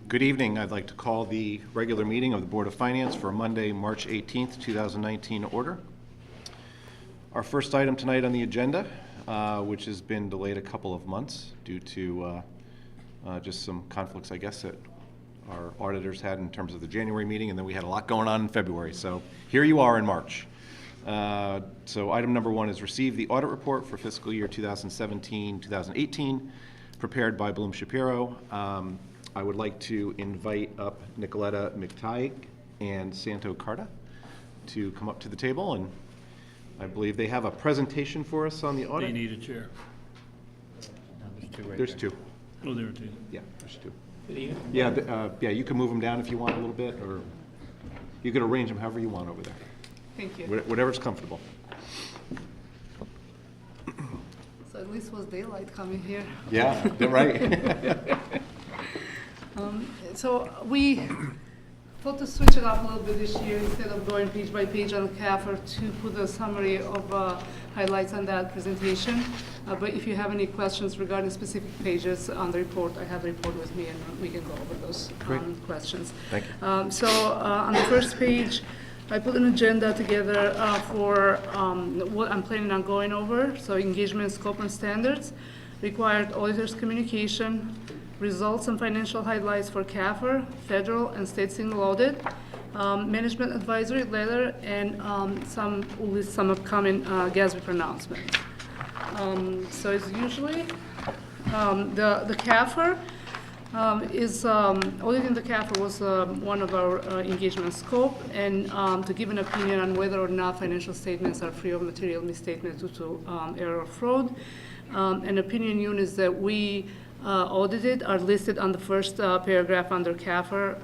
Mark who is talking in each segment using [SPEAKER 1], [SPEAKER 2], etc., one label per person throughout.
[SPEAKER 1] Good evening. I'd like to call the regular meeting of the Board of Finance for Monday, March 18th, 2019 order. Our first item tonight on the agenda, which has been delayed a couple of months due to just some conflicts, I guess, that our auditors had in terms of the January meeting, and then we had a lot going on in February. So here you are in March. So item number one is receive the audit report for fiscal year 2017-2018, prepared by Bloom Shapiro. I would like to invite up Nicoletta McTighe and Santo Carta to come up to the table, and I believe they have a presentation for us on the audit.
[SPEAKER 2] They need a chair.
[SPEAKER 3] There's two right
[SPEAKER 1] There's
[SPEAKER 3] there.
[SPEAKER 1] two.
[SPEAKER 2] Oh, there it is.
[SPEAKER 1] Yeah, there's two.
[SPEAKER 3] Good
[SPEAKER 1] Yeah, yeah, you can move them down if you want a little bit, or you could arrange them however you want over there.
[SPEAKER 4] Thank you.
[SPEAKER 1] Whatever's comfortable.
[SPEAKER 4] So at least it was daylight coming here.
[SPEAKER 1] Yeah, right.
[SPEAKER 4] So we thought to switch it up a little bit this year instead of going page by page on the CAFR to put a summary of highlights on that presentation. But if you have any questions regarding specific pages on the report, I have the report with me and we can go over those questions.
[SPEAKER 1] Thank you.
[SPEAKER 4] On the first page, I put an agenda together for what I'm planning on going over. So engagement scope and standards, required auditors communication, results and financial highlights for CAFR, federal and state single audit, management advisory letter, and we'll list some upcoming GASB pronouncements. So it's usually the CAFR is auditing the CAFR was one of our engagement scope, and to give an opinion on whether or not financial statements are free of material misstatements due to error or fraud. And opinion units that we audited are listed on the first paragraph under CAFR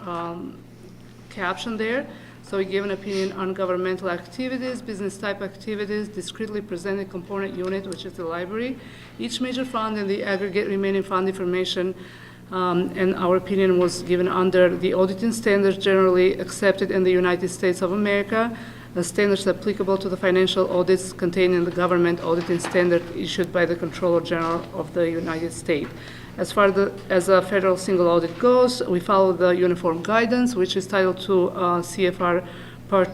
[SPEAKER 4] caption there. So we give an opinion on governmental activities, business type activities, discretely presented component unit, which is the library, each major fund and the aggregate remaining fund information. And our opinion was given under the auditing standards generally accepted in the United States of America, the standards applicable to the financial audits contained in the government auditing standard issued by the Comptroller General of the United States. As far as a federal single audit goes, we follow the uniform guidance, which is Title II CFR Part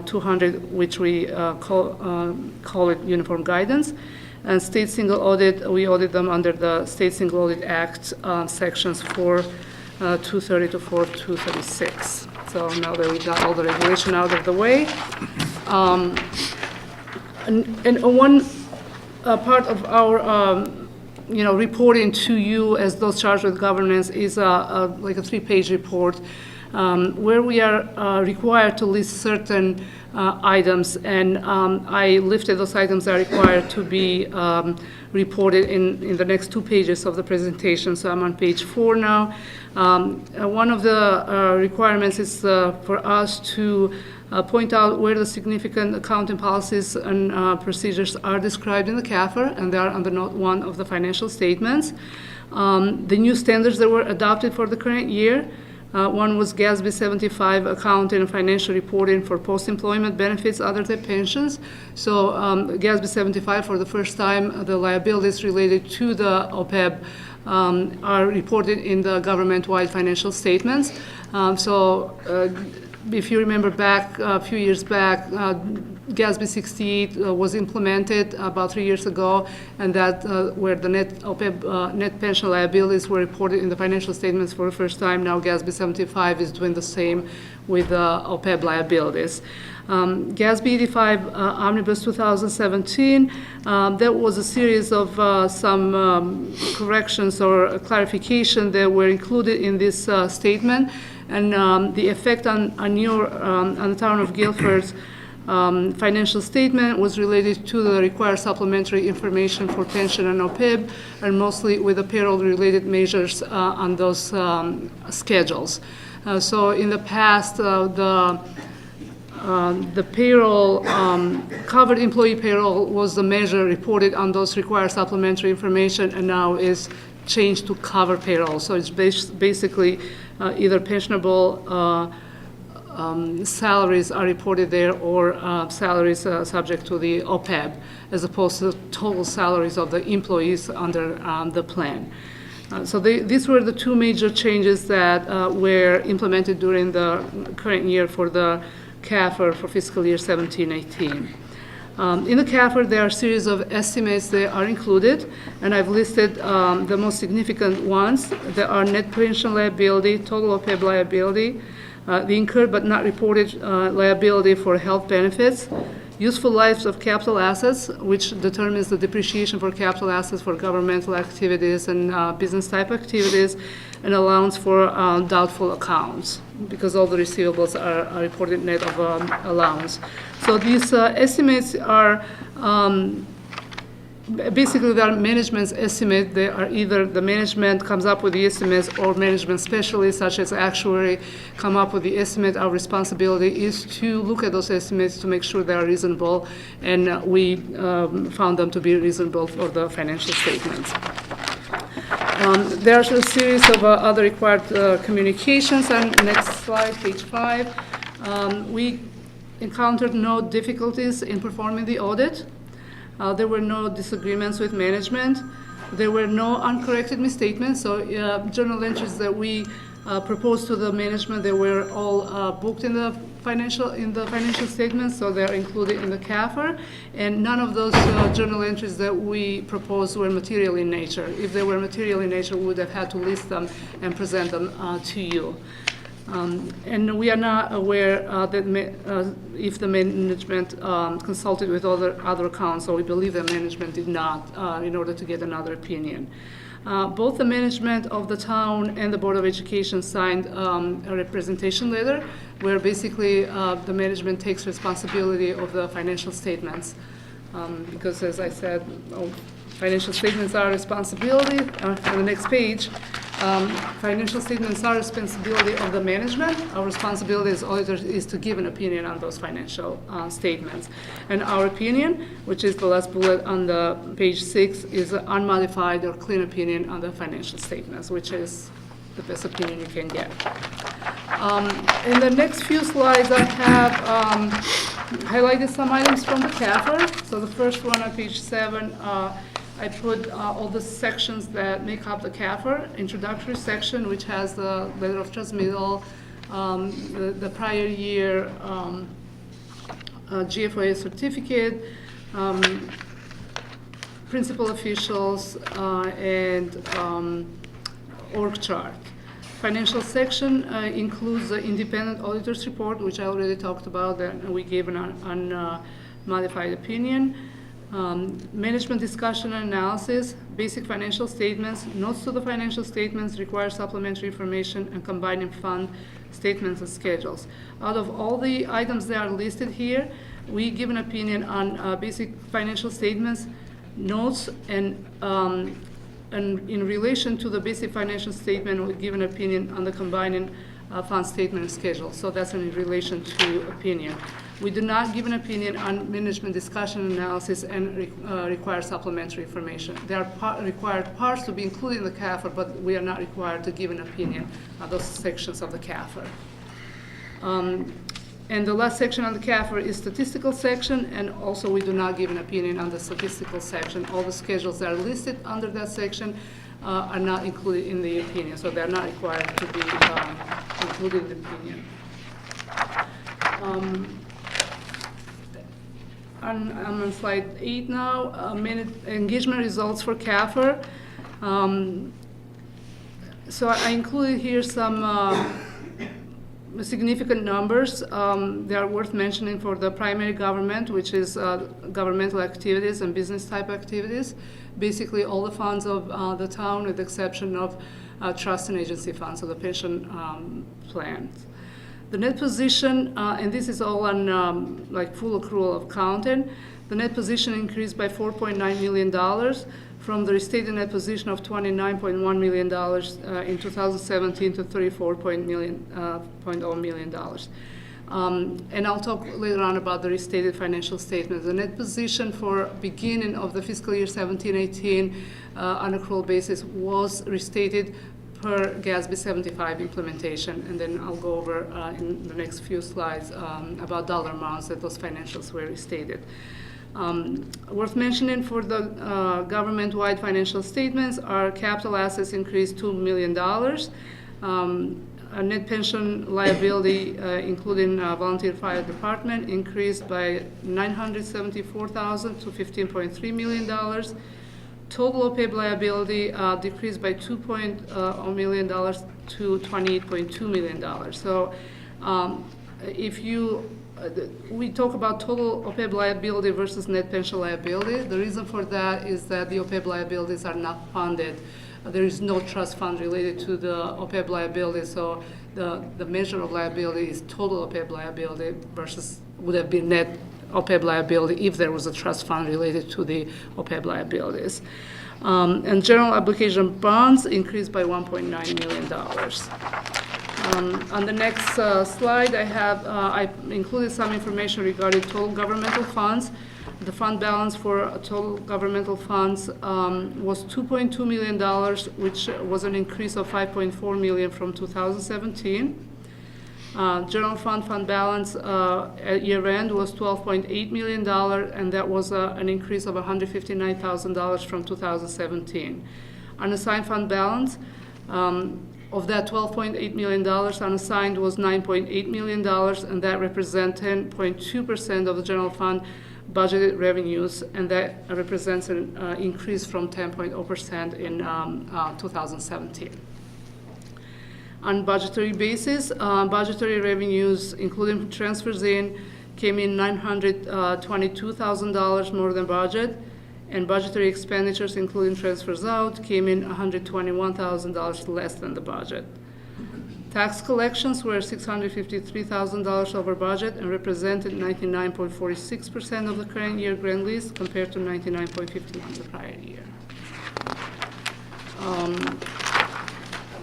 [SPEAKER 4] 200, which we call it uniform guidance. And state single audit, we audit them under the State Single Audit Act sections 4.230 to 4.236. So now that we got all the regulation out of the way, and one part of our reporting to you as those charged with governance is like a 3-page report where we are required to list certain items, and I lifted those items that are required to be reported in the next 2 pages of the presentation. So I'm on page 4 now. One of the requirements is for us to point out where the significant accounting policies and procedures are described in the CAFR, and they are under note 1 of the financial statements. The new standards that were adopted for the current year, one was GASB 75, accounting and financial reporting for post-employment benefits other than pensions. So GASB 75, for the first time, the liabilities related to the OPEB are reported in the government-wide financial statements. If you remember back, a few years back, GASB 68 was implemented about 3 years ago, and that where the net OPEB, net pension liabilities were reported in the financial statements for the first time. Now GASB 75 is doing the same with OPEB liabilities. GASB 85 Omnibus 2017, that was a series of some corrections or clarification that were included in this statement. And the effect on the town of Guilford's financial statement was related to the required supplementary information for pension and OPEB, and mostly with the payroll-related measures on those schedules. So in the past, the payroll, covered employee payroll was the measure reported on those required supplementary information, and now is changed to cover payroll. So it's basically either pensionable salaries are reported there, or salaries subject to the OPEB, as opposed to total salaries of the employees under the plan. These were the two major changes that were implemented during the current year for the CAFR for fiscal year 17-18. In the CAFR, there are a series of estimates that are included, and I've listed the most significant ones. There are net pension liability, total OPEB liability, the incurred but not reported liability for health benefits, useful lives of capital assets, which determines the depreciation for capital assets for governmental activities and business type activities, and allowance for doubtful accounts, because all the receivables are reported net of allowance. So these estimates are basically, they are management's estimate. They are either the management comes up with the estimates or management specialists, such as actuary, come up with the estimate. Our responsibility is to look at those estimates to make sure they are reasonable, and we found them to be reasonable for the financial statements. There's a series of other required communications. And next slide, page 5. We encountered no difficulties in performing the audit. There were no disagreements with management. There were no uncorrected misstatements. So journal entries that we proposed to the management, they were all booked in the financial statements, so they're included in the CAFR. And none of those journal entries that we proposed were material in nature. If they were material in nature, we would have had to list them and present them to you. And we are not aware that if the management consulted with other accounts, so we believe the management did not in order to get another opinion. Both the management of the town and the Board of Education signed a representation letter where basically the management takes responsibility of the financial statements. Because as I said, financial statements are responsibility. On the next page, financial statements are responsibility of the management. Our responsibility as auditors is to give an opinion on those financial statements. And our opinion, which is the last bullet on the page 6, is an unmodified or clean opinion on the financial statements, which is the best opinion you can get. In the next few slides, I have highlighted some items from the CAFR. So the first one on page 7, I put all the sections that make up the CAFR, introductory section, which has the letter of transmittal, the prior year GFOA certificate, principal officials, and org chart. Financial section includes the independent auditor's report, which I already talked about, and we gave an unmodified opinion. Management discussion and analysis, basic financial statements, notes to the financial statements, require supplementary information, and combining fund statements and schedules. Out of all the items that are listed here, we give an opinion on basic financial statements, notes, and in relation to the basic financial statement, we give an opinion on the combining fund statement and schedule. So that's in relation to opinion. We do not give an opinion on management discussion analysis and require supplementary information. There are required parts to be included in the CAFR, but we are not required to give an opinion on those sections of the CAFR. And the last section on the CAFR is statistical section, and also we do not give an opinion on the statistical section. All the schedules that are listed under that section are not included in the opinion, so they're not required to be included in the opinion. I'm on slide 8 now, engagement results for CAFR. So I included here some significant numbers. They are worth mentioning for the primary government, which is governmental activities and business type activities. Basically all the funds of the town with the exception of trust and agency funds, so the pension plans. The net position, and this is all on like full accrual of accounting, the net position increased by $4.9 million from the restated net position of $29.1 million in 2017 to $34.0 million. And I'll talk later on about the restated financial statements. The net position for beginning of the fiscal year 17-18 on accrual basis was restated per GASB 75 implementation, and then I'll go over in the next few slides about dollar amounts that those financials were restated. Worth mentioning for the government-wide financial statements, our capital assets increased $2 million. Our net pension liability, including volunteer fire department, increased by $974,000 to $15.3 million. Total OPEB liability decreased by $2 million to $28.2 million. So if you we talk about total OPEB liability versus net pension liability. The reason for that is that the OPEB liabilities are not funded. There is no trust fund related to the OPEB liability, so the measure of liability is total OPEB liability versus would have been net OPEB liability if there was a trust fund related to the OPEB liabilities. And general obligation bonds increased by $1.9 million. On the next slide, I included some information regarding total governmental funds. The fund balance for total governmental funds was $2.2 million, which was an increase of $5.4 million from 2017. General fund balance at year end was $12.8 million, and that was an increase of $159,000 from 2017. Unassigned fund balance, of that $12.8 million, unassigned was $9.8 million, and that represents 10.2% of the general fund budgeted revenues, and that represents an increase from 10.0% in 2017. On budgetary basis, budgetary revenues, including transfers in, came in $922,000 more than budget, and budgetary expenditures, including transfers out, came in $121,000 less than the budget. Tax collections were $653,000 over budget and represented 99.46% of the current year grand list compared to 99.51% the prior year.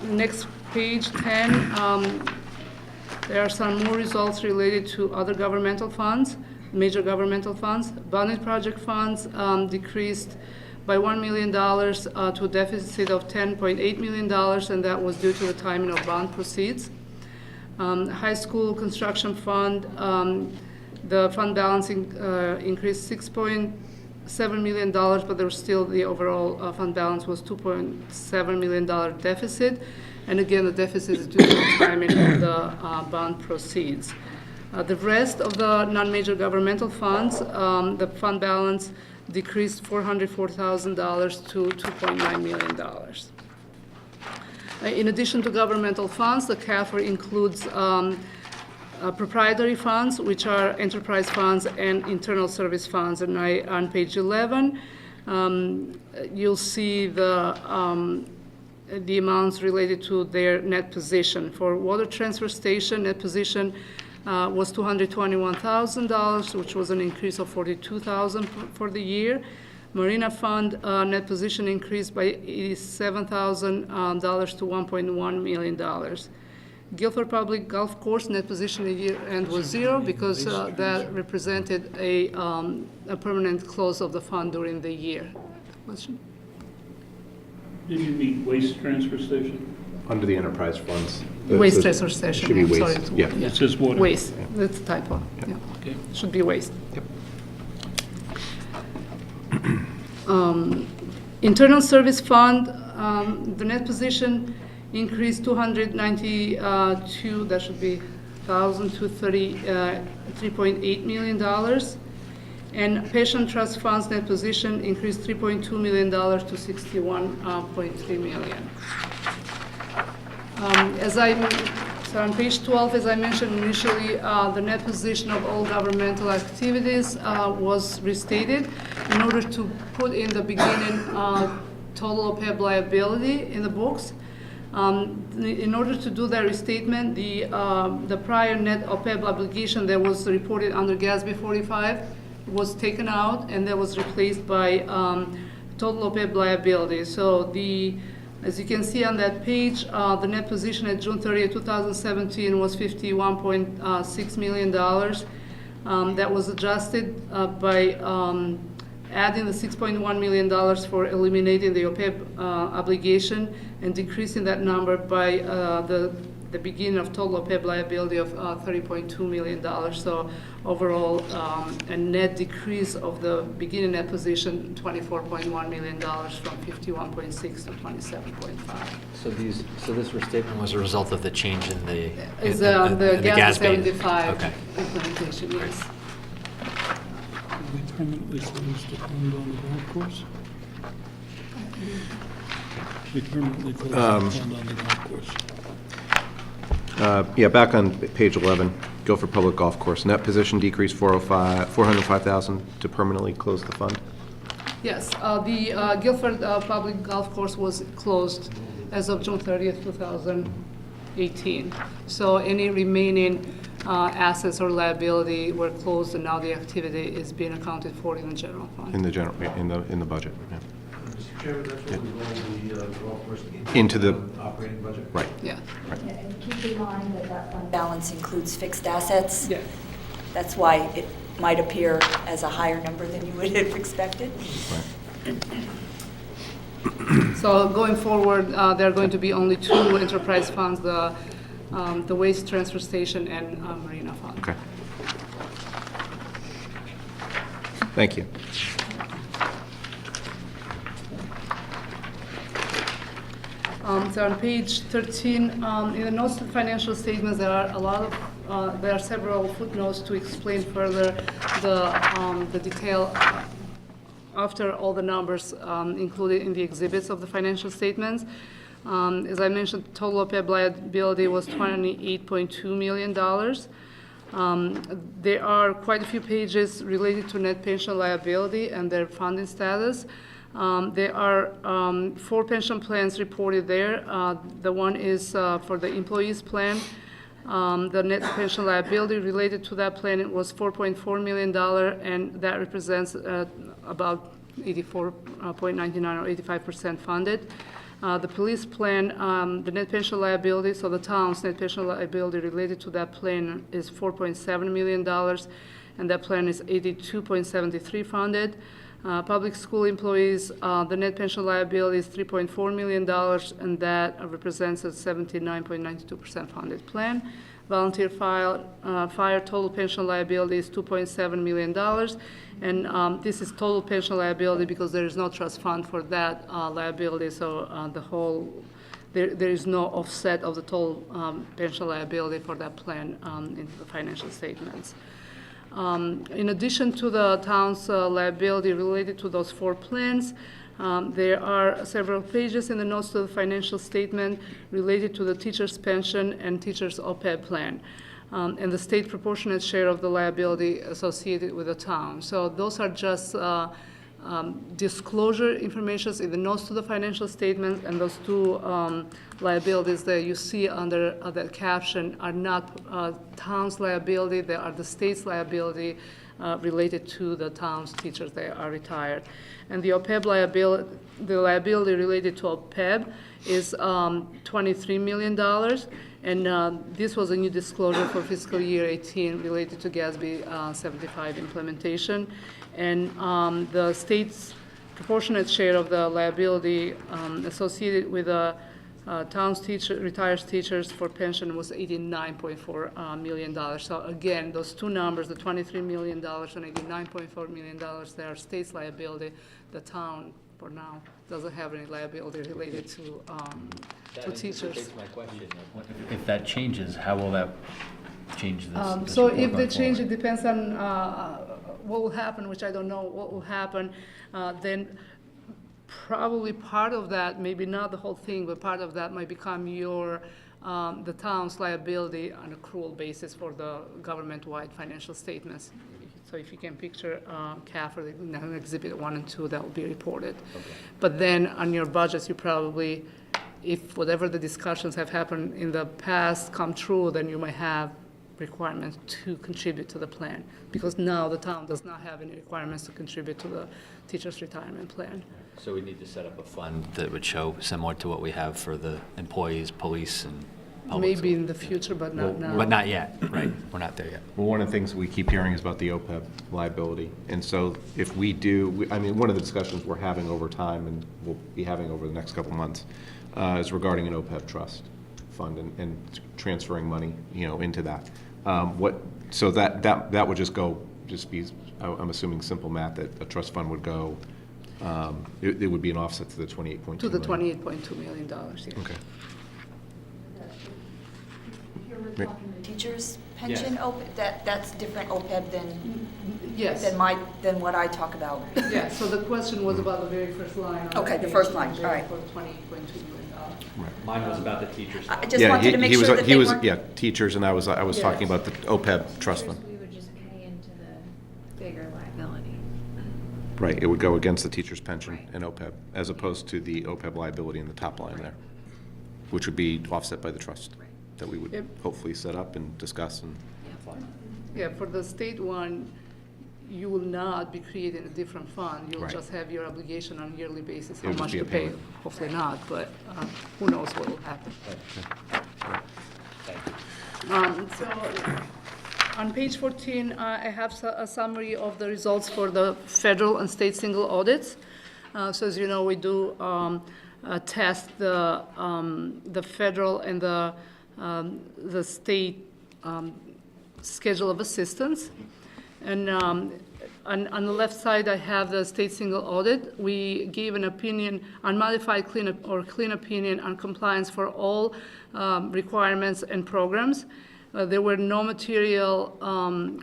[SPEAKER 4] Next page 10, there are some more results related to other governmental funds, major governmental funds. Bonded project funds decreased by $1 million to a deficit of $10.8 million, and that was due to the timing of bond proceeds. High school construction fund, the fund balance increased $6.7 million, but there was still the overall fund balance was $2.7 million deficit. And again, the deficit is due to the timing of the bond proceeds. The rest of the non-major governmental funds, the fund balance decreased $404,000 to $2.9 million. In addition to governmental funds, the CAFR includes proprietary funds, which are enterprise funds and internal service funds. And on page 11, you'll see the amounts related to their net position. For water transfer station, net position was $221,000, which was an increase of $42,000 for the year. Marina fund net position increased by $87,000 to $1.1 million. Guilford Public Golf Course net position at year end was zero because that represented a permanent close of the fund during the year. Question?
[SPEAKER 2] Did you mean waste transfer station?
[SPEAKER 1] Under the enterprise funds.
[SPEAKER 4] Waste transfer station.
[SPEAKER 1] Should be waste.
[SPEAKER 4] Sorry,
[SPEAKER 1] Yeah.
[SPEAKER 2] It says water.
[SPEAKER 4] Waste. That's a typo. Yeah.
[SPEAKER 2] Okay.
[SPEAKER 4] Should be waste.
[SPEAKER 1] Yep.
[SPEAKER 4] Internal service fund, the net position increased $292, that should be $1,000 to $3.8 million. And pension trust funds net position increased $3.2 million to $61.3 million. So on page 12, as I mentioned initially, the net position of all governmental activities was restated in order to put in the beginning total OPEB liability in the books. In order to do that restatement, the prior net OPEB obligation that was reported under GASB 45 was taken out, and that was replaced by total OPEB liability. So as you can see on that page, the net position at June 30, 2017 was $51.6 million. That was adjusted by adding the $6.1 million for eliminating the OPEB obligation and decreasing that number by the beginning of total OPEB liability of $30.2 million. So overall, a net decrease of the beginning net position, $24.1 million from 51.6 to 27.5.
[SPEAKER 3] So this restatement was a result of the change in the
[SPEAKER 4] Is
[SPEAKER 3] in
[SPEAKER 4] the GAS
[SPEAKER 3] base.
[SPEAKER 4] 75
[SPEAKER 3] Okay.
[SPEAKER 4] implementation, yes.
[SPEAKER 2] We permanently closed the fund on the golf course? We permanently closed the fund on the golf course.
[SPEAKER 1] Yeah, back on page 11, Guilford Public Golf Course. Net position decreased $405,000 to permanently close the fund.
[SPEAKER 4] Yes, the Guilford Public Golf Course was closed as of June 30th, 2018. So any remaining assets or liability were closed, and now the activity is being accounted for in the general fund.
[SPEAKER 1] In the budget, yeah.
[SPEAKER 5] Mr. Chairman, that's what we rolled the golf course
[SPEAKER 1] Into the
[SPEAKER 5] operating budget?
[SPEAKER 1] Right.
[SPEAKER 4] Yeah.
[SPEAKER 6] Yeah, and keep in mind that that fund balance includes fixed assets.
[SPEAKER 4] Yeah.
[SPEAKER 6] That's why it might appear as a higher number than you would have expected.
[SPEAKER 4] So going forward, there are going to be only two enterprise funds, the waste transfer station and marina fund.
[SPEAKER 1] Okay. Thank you.
[SPEAKER 4] So on page 13, in the notes to the financial statements, there are several footnotes to explain further the detail after all the numbers included in the exhibits of the financial statements. As I mentioned, total OPEB liability was $28.2 million. There are quite a few pages related to net pension liability and their funding status. There are 4 pension plans reported there. The one is for the employees plan. The net pension liability related to that plan was $4.4 million, and that represents about 84.99 or 85% funded. The police plan, the net pension liability, so the town's net pension liability related to that plan is $4.7 million, and that plan is 82.73 funded. Public school employees, the net pension liability is $3.4 million, and that represents a 79.92% funded plan. Volunteer fire total pension liability is $2.7 million, and this is total pension liability because there is no trust fund for that liability, so there is no offset of the total pension liability for that plan in the financial statements. In addition to the town's liability related to those 4 plans, there are several pages in the notes to the financial statement related to the teacher's pension and teacher's OPEB plan, and the state proportionate share of the liability associated with the town. So those are just disclosure information in the notes to the financial statement, and those 2 liabilities that you see under that caption are not town's liability, they are the state's liability related to the town's teachers that are retired. And the OPEB liability, the liability related to OPEB is $23 million, and this was a new disclosure for fiscal year 18 related to GASB 75 implementation. And the state's proportionate share of the liability associated with the town's retired teachers for pension was $89.4 million. So again, those 2 numbers, the $23 million and $89.4 million, they are state's liability. The town, for now, doesn't have any liability related to teachers.
[SPEAKER 3] My question. If that changes, how will that change this?
[SPEAKER 4] So if they change, it depends on what will happen, which I don't know what will happen. Then probably part of that, maybe not the whole thing, but part of that might become the town's liability on accrual basis for the government-wide financial statements. So if you can picture CAF or Exhibit 1 and 2, that will be reported. Okay. But then on your budgets, you probably, if whatever the discussions have happened in the past come true, then you might have requirements to contribute to the plan, because now the town does not have any requirements to contribute to the teacher's retirement plan.
[SPEAKER 3] So we need to set up a fund that would show similar to what we have for the employees, police, and public
[SPEAKER 4] Maybe in
[SPEAKER 3] school.
[SPEAKER 4] the future, but not now.
[SPEAKER 3] But not yet, right, we're not there yet.
[SPEAKER 1] Well, one of the things we keep hearing is about the OPEB liability. And so if we do, I mean, one of the discussions we're having over time, and we'll be having over the next couple months, is regarding an OPEB trust fund and transferring money, into that. So that would just be, I'm assuming simple math, that a trust fund would go, it would be an offset to the $28.2 million.
[SPEAKER 4] To the $28.2 million, yeah.
[SPEAKER 1] Okay.
[SPEAKER 6] You're talking the teachers' pension, that's different OPEB
[SPEAKER 4] Yes.
[SPEAKER 6] than what I talk about.
[SPEAKER 4] Yeah, so the question was about the very first line. on
[SPEAKER 6] Okay, the
[SPEAKER 4] page,
[SPEAKER 6] first line, all right.
[SPEAKER 4] For $28.2 million.
[SPEAKER 3] Mine was about the teachers.
[SPEAKER 6] I just wanted to make sure that
[SPEAKER 1] he
[SPEAKER 6] they
[SPEAKER 1] was,
[SPEAKER 6] weren't.
[SPEAKER 1] yeah, teachers, and I was talking about the OPEB trust fund.
[SPEAKER 7] We would just pay into the bigger liability.
[SPEAKER 1] Right, it would go against the teacher's pension
[SPEAKER 7] Right.
[SPEAKER 1] and OPEB, as opposed to the OPEB liability in the top line there, which would be offset by the trust that we would
[SPEAKER 4] Yep.
[SPEAKER 1] hopefully set up and discuss. And
[SPEAKER 4] Yeah, for the state one, you will not be creating a different fund. You'll
[SPEAKER 1] Right.
[SPEAKER 4] just have your obligation on a yearly basis,
[SPEAKER 1] It
[SPEAKER 4] how
[SPEAKER 1] would just
[SPEAKER 4] much
[SPEAKER 1] be a
[SPEAKER 4] to pay.
[SPEAKER 1] payment.
[SPEAKER 4] Hopefully not, but who knows what will happen. So on page 14, I have a summary of the results for the federal and state single audits. So as you know, we do test the federal and the state schedule of assistance. And on the left side, I have the state single audit. We gave an opinion, unmodified clean opinion on compliance for all requirements and programs. There were no material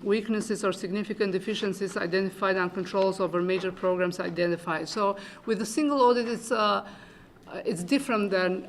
[SPEAKER 4] weaknesses or significant deficiencies identified on controls over major programs identified. So with the single audit, it's different than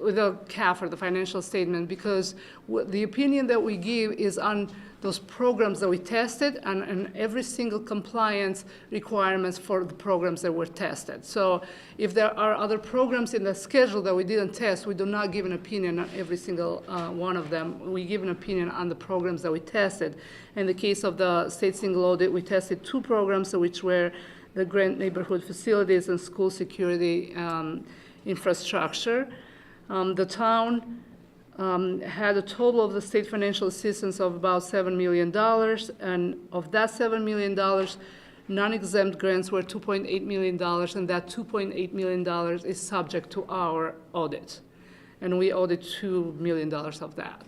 [SPEAKER 4] with a CAF or the financial statement, because the opinion that we give is on those programs that we tested and every single compliance requirements for the programs that were tested. So if there are other programs in the schedule that we didn't test, we do not give an opinion on every single one of them. We give an opinion on the programs that we tested. In the case of the state single audit, we tested 2 programs, which were the grant neighborhood facilities and school security infrastructure. The town had a total of the state financial assistance of about $7 million, and of that $7 million, non-exempt grants were $2.8 million, and that $2.8 million is subject to our audit. And we audit $2 million of that.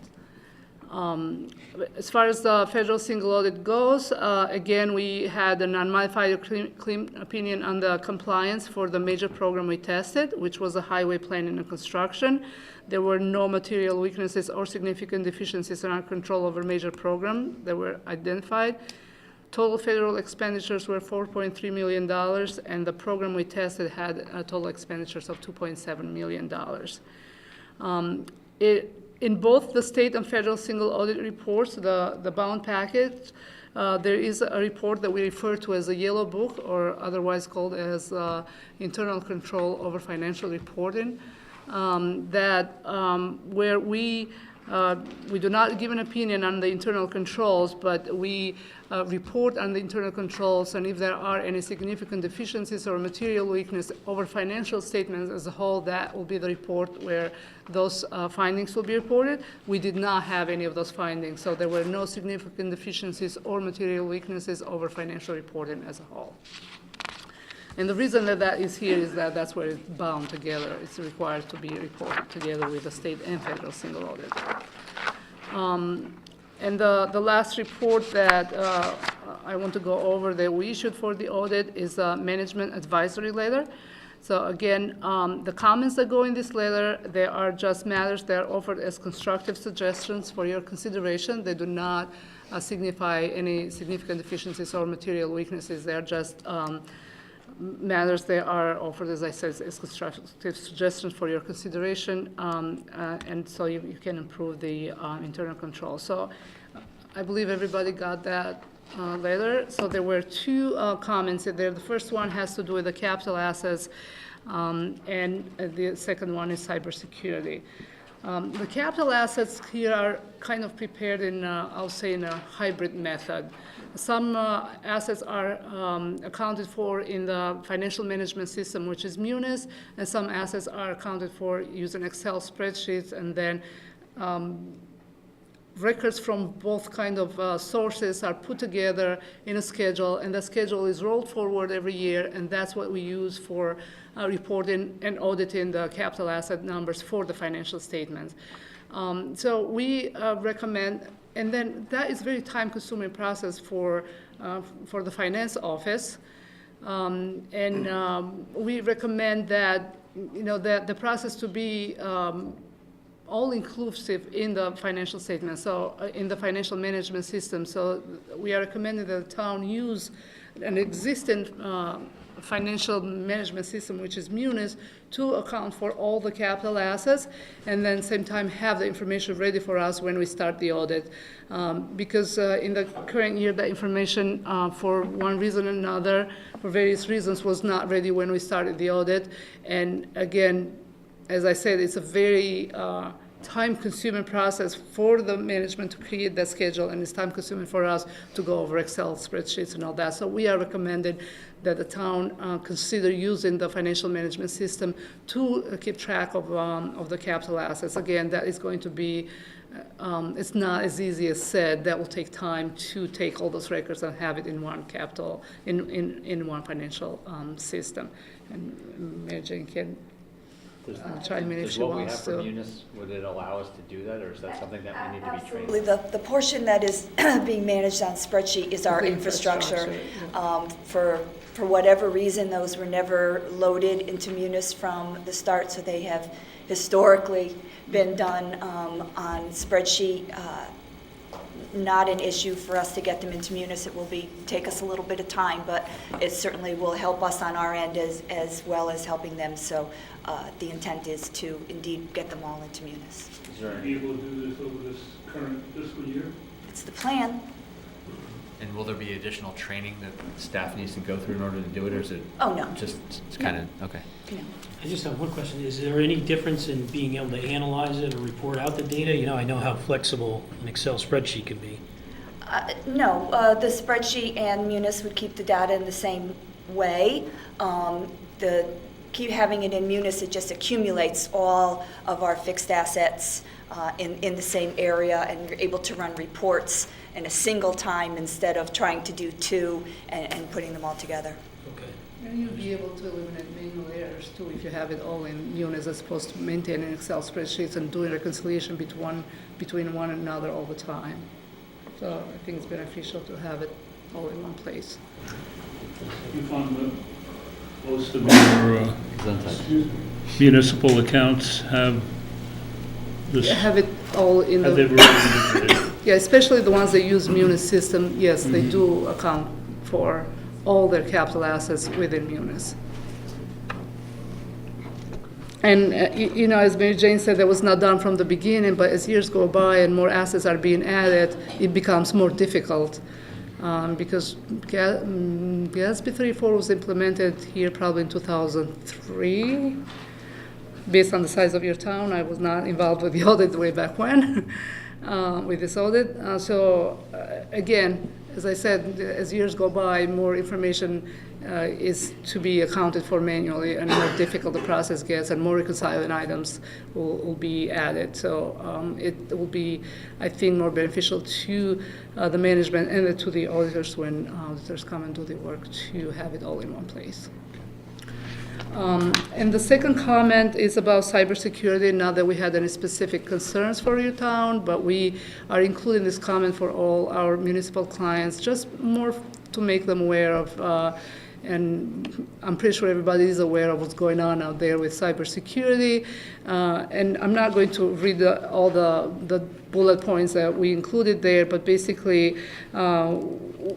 [SPEAKER 4] As far as the federal single audit goes, again, we had an unmodified clean opinion on the compliance for the major program we tested, which was the highway planning and construction. There were no material weaknesses or significant deficiencies in our control over major program that were identified. Total federal expenditures were $4.3 million, and the program we tested had total expenditures of $2.7 million. In both the state and federal single audit reports, the bound package, there is a report that we refer to as a yellow book, or otherwise called as internal control over financial reporting, where we do not give an opinion on the internal controls, but we report on the internal controls, and if there are any significant deficiencies or material weakness over financial statements as a whole, that will be the report where those findings will be reported. We did not have any of those findings, so there were no significant deficiencies or material weaknesses over financial reporting as a whole. And the reason that is here is that that's where it's bound together. It's required to be reported together with the state and federal single audit. And the last report that I want to go over that we issued for the audit is a management advisory letter. So again, the comments that go in this letter, they are just matters that are offered as constructive suggestions for your consideration. They do not signify any significant deficiencies or material weaknesses. They are just matters that are offered, as I said, as constructive suggestions for your consideration, and so you can improve the internal control. So I believe everybody got that letter. So there were 2 comments in there. The first one has to do with the capital assets, and the second one is cybersecurity. The capital assets here are kind of prepared in, I'll say, in a hybrid method. Some assets are accounted for in the financial management system, which is Munis, and some assets are accounted for using Excel spreadsheets, and then records from both kind of sources are put together in a schedule, and the schedule is rolled forward every year, and that's what we use for reporting and auditing the capital asset numbers for the financial statements. So we recommend, and then that is very time-consuming process for the finance office, and we recommend that that the process to be all-inclusive in the financial statement, so in the financial management system. So we are recommending that the town use an existing financial management system, which is Munis, to account for all the capital assets, and then same time have the information ready for us when we start the audit. Because in the current year, the information for one reason or another, for various reasons, was not ready when we started the audit. And again, as I said, it's a very time-consuming process for the management to create that schedule, and it's time-consuming for us to go over Excel spreadsheets and all that. So we are recommending that the town consider using the financial management system to keep track of the capital assets. Again, that is going to be, it's not as easy as said. That will take time to take all those records and have it in one capital, in one financial system. And Mary Jane can chime in if
[SPEAKER 8] Does
[SPEAKER 4] she
[SPEAKER 8] what we
[SPEAKER 4] wants
[SPEAKER 8] have for
[SPEAKER 4] to.
[SPEAKER 8] Munis, would it allow us to do that, or is that something that we need to be trained?
[SPEAKER 6] Absolutely. The portion that is being managed on spreadsheet is our
[SPEAKER 4] The
[SPEAKER 6] infrastructure.
[SPEAKER 4] infrastructure,
[SPEAKER 6] For whatever reason, those were never loaded into Munis from the start, so they have historically been done on spreadsheet. Not an issue for us to get them into Munis. It will take us a little bit of time, but it certainly will help us on our end as well as helping them. So the intent is to indeed get them all into Munis.
[SPEAKER 8] Is there
[SPEAKER 2] Be able to do this over this current fiscal year?
[SPEAKER 6] It's the plan.
[SPEAKER 3] And will there be additional training that staff needs to go through in order to do it, or is it
[SPEAKER 6] Oh, no.
[SPEAKER 3] just, it's kind of, okay.
[SPEAKER 6] No.
[SPEAKER 2] I just have one question. Is there any difference in being able to analyze it or report out the data? I know how flexible an Excel spreadsheet can be.
[SPEAKER 6] No, the spreadsheet and Munis would keep the data in the same way. Keep having it in Munis, it just accumulates all of our fixed assets in the same area, and you're able to run reports in a single time instead of trying to do two and putting them all together.
[SPEAKER 2] Okay.
[SPEAKER 4] And you'll be able to eliminate manual errors too if you have it all in Munis as opposed to maintaining Excel spreadsheets and doing reconciliation between one another all the time. So I think it's beneficial to have it all in one place.
[SPEAKER 9] You found that most of your municipal accounts have this,
[SPEAKER 4] Have it all in
[SPEAKER 9] have they
[SPEAKER 4] the,
[SPEAKER 9] really,
[SPEAKER 4] yeah, especially the ones that use Munis system, yes, they do account for all their capital assets within Munis. And, as Mary Jane said, that was not done from the beginning, but as years go by and more assets are being added, it becomes more difficult. Because GASB 3.4 was implemented here probably in 2003. Based on the size of your town, I was not involved with the audit way back when, with this audit. Again, as I said, as years go by, more information is to be accounted for manually, and more difficult the process gets, and more reconciling items will be added. So it will be, I think, more beneficial to the management and to the auditors when auditors come and do the work to have it all in one place. And the second comment is about cybersecurity. Not that we had any specific concerns for your town, but we are including this comment for all our municipal clients, just more to make them aware of, and I'm pretty sure everybody is aware of what's going on out there with cybersecurity. And I'm not going to read all the bullet points that we included there, but basically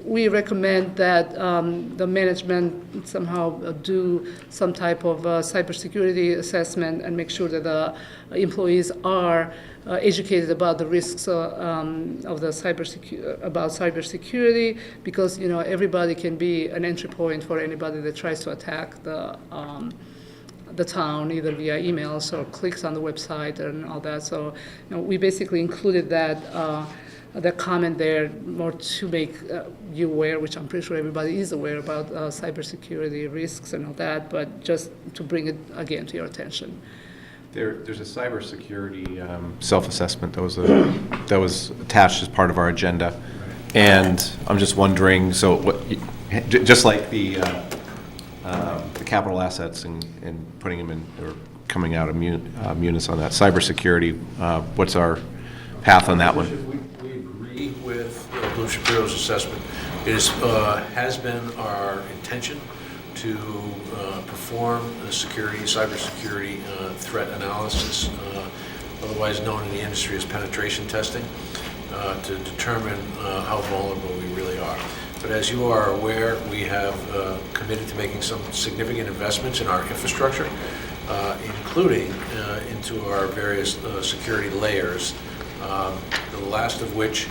[SPEAKER 4] we recommend that the management somehow do some type of cybersecurity assessment and make sure that the employees are educated about the risks of the cybersecurity, because everybody can be an entry point for anybody that tries to attack the town, either via emails or clicks on the website and all that. So, we basically included that comment there more to make you aware, which I'm pretty sure everybody is aware about cybersecurity risks and all that, but just to bring it again to your attention.
[SPEAKER 1] There's a cybersecurity self-assessment that was attached as part of our agenda, and I'm just wondering, so just like the capital assets and putting them in or coming out of Munis on that cybersecurity, what's our path on that one?
[SPEAKER 5] We agree with Bloom Shapiro's assessment. It has been our intention to perform a cybersecurity threat analysis, otherwise known in the industry as penetration testing, to determine how vulnerable we really are. But as you are aware, we have committed to making some significant investments in our infrastructure, including into our various security layers, the last of which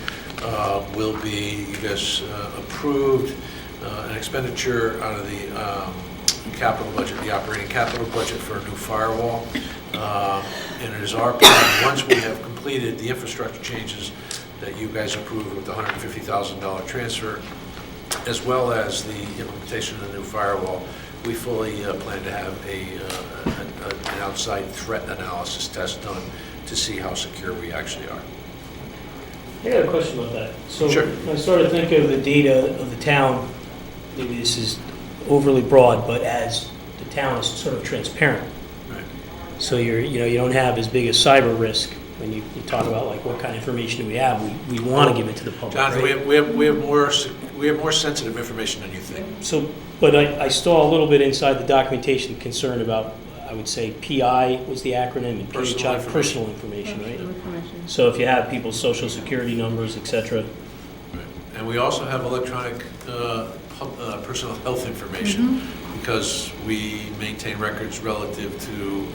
[SPEAKER 5] will be this approved an expenditure out of the capital budget, the operating capital budget for a new firewall. And it is our plan, once we have completed the infrastructure changes that you guys approved with the $150,000 transfer, as well as the implementation of the new firewall, we fully plan to have an outside threat analysis test done to see how secure we actually are.
[SPEAKER 2] I got a question about that. So
[SPEAKER 5] Sure.
[SPEAKER 2] I sort of think of the data of the town, maybe this is overly broad, but as the town is sort of transparent.
[SPEAKER 5] Right.
[SPEAKER 2] So you don't have as big a cyber risk when you talk about like what kind of information do we have. We want to give it to the public.
[SPEAKER 5] Jonathan,
[SPEAKER 2] right?
[SPEAKER 5] we have more sensitive information than you think.
[SPEAKER 2] So, but I saw a little bit inside the documentation concern about, I would say PI was the acronym, and
[SPEAKER 5] Personal
[SPEAKER 2] PHI,
[SPEAKER 5] information.
[SPEAKER 2] personal information, right?
[SPEAKER 4] Information.
[SPEAKER 2] So if you have people's social security numbers, et cetera.
[SPEAKER 5] And we also have electronic personal health information because we maintain records relative to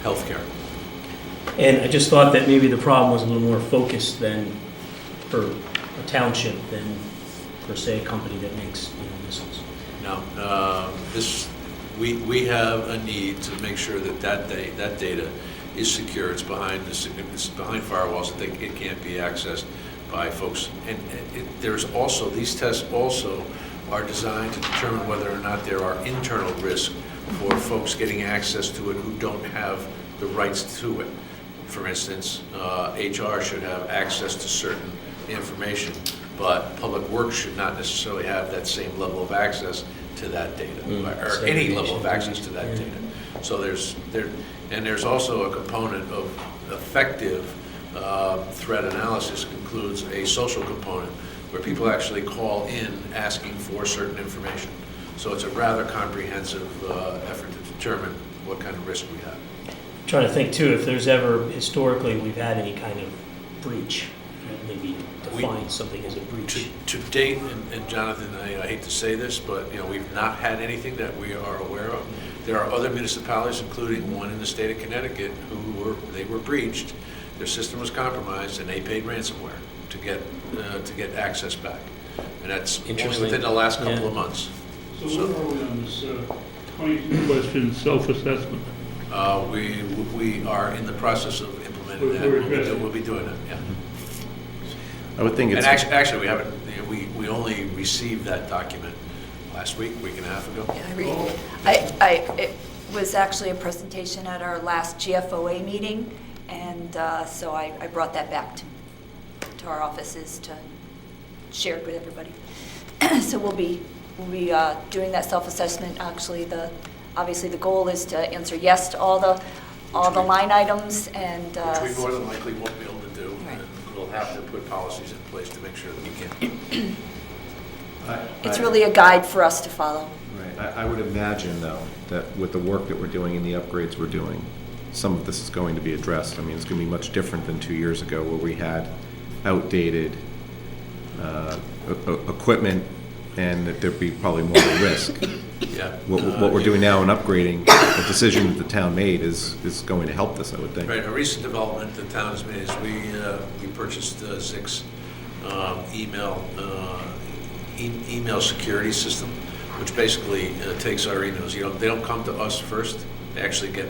[SPEAKER 5] healthcare.
[SPEAKER 2] And I just thought that maybe the problem was a little more focused than for a township than for, say, a company that makes missiles.
[SPEAKER 5] Now, we have a need to make sure that data is secure. It's behind firewalls, that it can't be accessed by folks. And there's also, these tests also are designed to determine whether or not there are internal risks for folks getting access to it who don't have the rights to it. For instance, HR should have access to certain information, but Public Works should not necessarily have that same level of access to that data, or any level of access to that data. So there's also a component of effective threat analysis includes a social component where people actually call in asking for certain information. So it's a rather comprehensive effort to determine what kind of risk we have.
[SPEAKER 2] Trying to think too, if there's ever historically we've had any kind of breach, maybe define something as a breach.
[SPEAKER 5] To date, and Jonathan, I hate to say this, but we've not had anything that we are aware of. There are other municipalities, including one in the state of Connecticut, they were breached. Their system was compromised, and they paid ransomware to get access back. And that's only within the last couple of months.
[SPEAKER 9] So where are we on this 22-question self-assessment?
[SPEAKER 5] We are in the process of implementing that. We'll be doing that, yeah.
[SPEAKER 1] I would think it's.
[SPEAKER 5] And actually, we haven't. We only received that document last week and a half ago.
[SPEAKER 6] It was actually a presentation at our last GFOA meeting, and so I brought that back to our offices to share it with everybody. So we'll be doing that self-assessment. Actually, obviously the goal is to answer yes to all the line items, and
[SPEAKER 5] which we more than likely won't be able to do.
[SPEAKER 6] Right.
[SPEAKER 5] And we'll have to put policies in place to make sure that we can.
[SPEAKER 6] it's really a guide for us to follow.
[SPEAKER 1] Right. I would imagine, though, that with the work that we're doing and the upgrades we're doing, some of this is going to be addressed. I mean, it's going to be much different than 2 years ago where we had outdated equipment and that there'd be probably more of a risk.
[SPEAKER 5] Yeah.
[SPEAKER 1] What we're doing now in upgrading, the decision that the town made is going to help this, I would think.
[SPEAKER 5] Right. A recent development the town has made is we purchased Zix email security system, which basically takes our emails. They don't come to us first. They actually get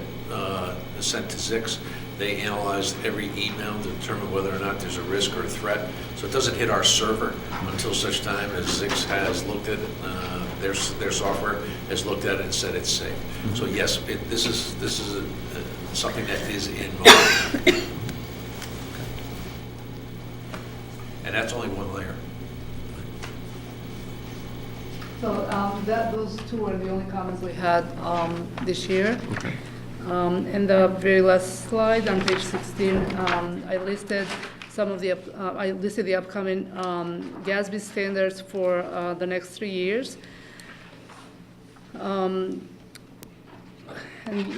[SPEAKER 5] sent to Zix. They analyze every email to determine whether or not there's a risk or a threat. So it doesn't hit our server until such time as Zix has looked at it, their software has looked at it and said it's safe. So yes, this is something that is in motion. And that's only one layer.
[SPEAKER 4] So those two are the only comments we had this year. In the very last slide on page 16, I listed the upcoming GASB standards for the next 3 years. And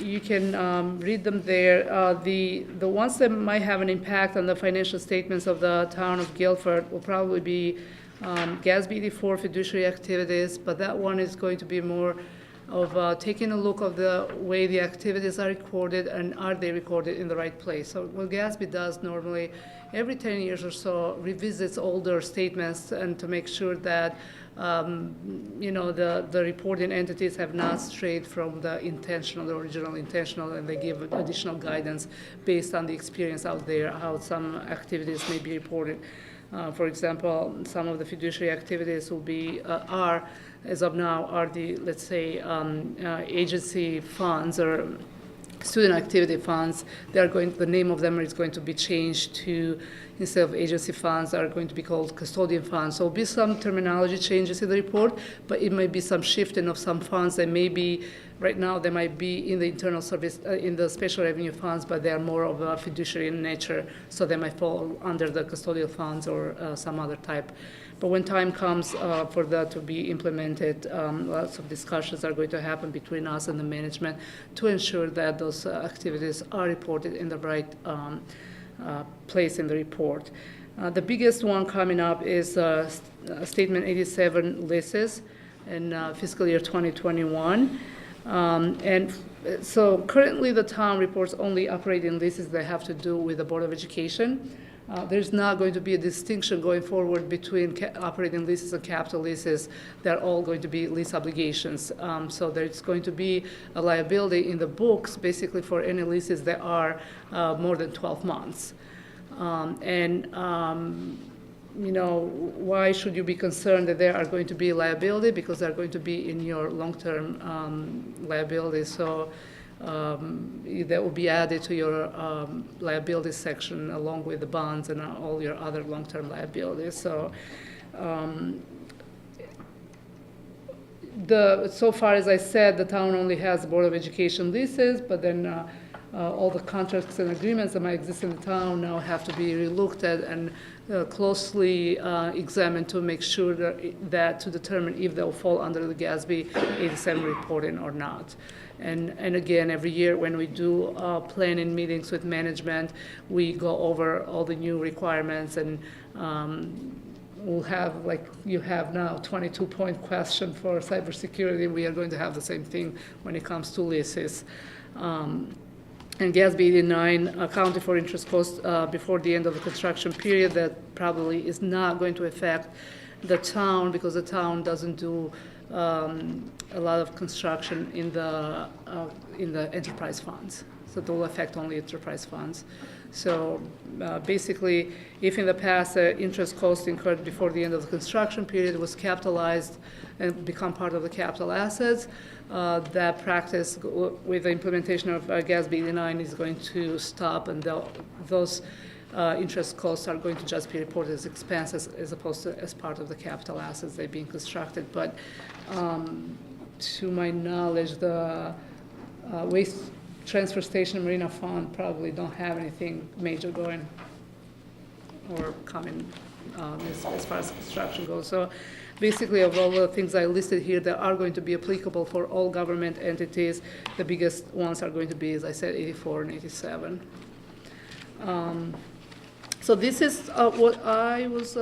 [SPEAKER 4] you can read them there. The ones that might have an impact on the financial statements of the town of Guilford will probably be GASB 84 fiduciary activities, but that one is going to be more of taking a look of the way the activities are recorded and are they recorded in the right place. So what GASB does normally, every 10 years or so, revisits older statements and to make sure that the reporting entities have not strayed from the original intentional, and they give additional guidance based on the experience out there, how some activities may be reported. For example, some of the fiduciary activities will be, as of now, are the, let's say, agency funds or student activity funds. The name of them is going to be changed to, instead of agency funds, are going to be called custodian funds. So there'll be some terminology changes in the report, but it might be some shifting of some funds that may be, right now they might be in the internal service, in the special revenue funds, but they are more of a fiduciary in nature, so they might fall under the custodial funds or some other type. But when time comes for that to be implemented, lots of discussions are going to happen between us and the management to ensure that those activities are reported in the right place in the report. The biggest one coming up is Statement 87 leases in fiscal year 2021. And so currently the town reports only operating leases that have to do with the Board of Education. There's not going to be a distinction going forward between operating leases and capital leases. They're all going to be lease obligations. So there's going to be a liability in the books basically for any leases that are more than 12 months. Why should you be concerned that there are going to be liability? Because they're going to be in your long-term liability. So that will be added to your liability section along with the bonds and all your other long-term liabilities. So so far, as I said, the town only has Board of Education leases, but then all the contracts and agreements that might exist in the town now have to be relooked at and closely examined to make sure that to determine if they'll fall under the GASB 87 reporting or not. And again, every year when we do planning meetings with management, we go over all the new requirements, and we'll have, like you have now, 22-point question for cybersecurity. We are going to have the same thing when it comes to leases. And GASB 89 accounted for interest costs before the end of the construction period. That probably is not going to affect the town because the town doesn't do a lot of construction in the enterprise funds. So it will affect only enterprise funds. So basically, if in the past interest cost incurred before the end of the construction period was capitalized and become part of the capital assets, that practice with the implementation of GASB 89 is going to stop, and those interest costs are going to just be reported as expenses as opposed to as part of the capital assets they're being constructed. But to my knowledge, the waste transfer station marina fund probably don't have anything major going or coming as far as construction goes. So basically, of all the things I listed here that are going to be applicable for all government entities, the biggest ones are going to be, as I said, 84 and 87. So this is what I was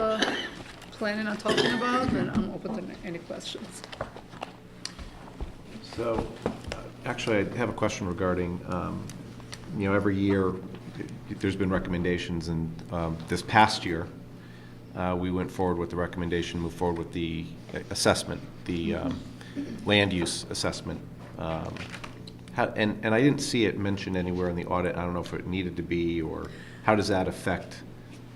[SPEAKER 4] planning on talking about, and I'm open to any questions.
[SPEAKER 1] So, actually, I have a question regarding, every year there's been recommendations, and this past year we went forward with the recommendation, moved forward with the assessment, the land use assessment, And I didn't see it mentioned anywhere in the audit. I don't know if it needed to be, or how does that affect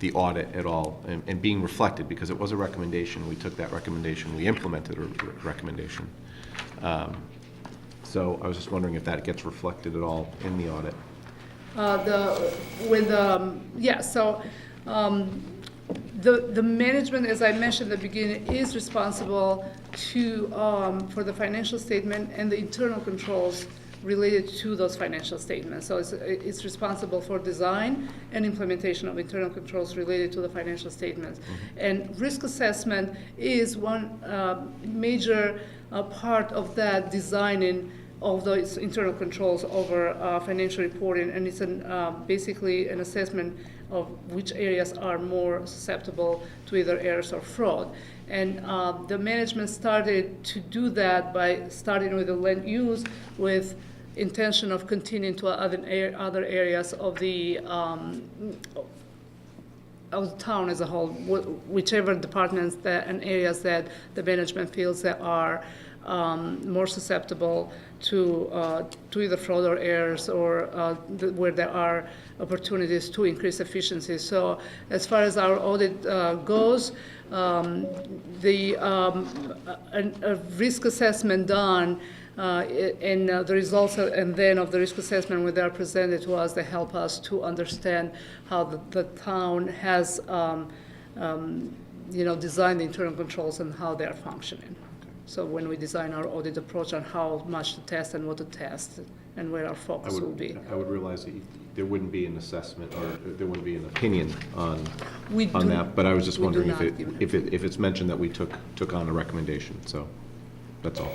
[SPEAKER 1] the audit at all and being reflected? Because it was a recommendation. We took that recommendation. We implemented a recommendation. So I was just wondering if that gets reflected at all in the audit.
[SPEAKER 4] The management, as I mentioned at the beginning, is responsible for the financial statement and the internal controls related to those financial statements. So it's responsible for design and implementation of internal controls related to the financial statements. Mm-hmm. And risk assessment is one major part of that designing of those internal controls over financial reporting, and it's basically an assessment of which areas are more susceptible to either errors or fraud. And the management started to do that by starting with the land use with intention of continuing to other areas of the town as a whole, whichever departments and areas that the management feels that are more susceptible to either fraud or errors, or where there are opportunities to increase efficiency. So as far as our audit goes, a risk assessment done and the results and then of the risk assessment when they are presented to us, they help us to understand how the town has designed the internal controls and how they are functioning. So when we design our audit approach on how much to test and what to test and where our focus will be.
[SPEAKER 1] I would realize that there wouldn't be an assessment or there wouldn't be an opinion on that, but I was just wondering if it's mentioned that we took on a recommendation, so that's all.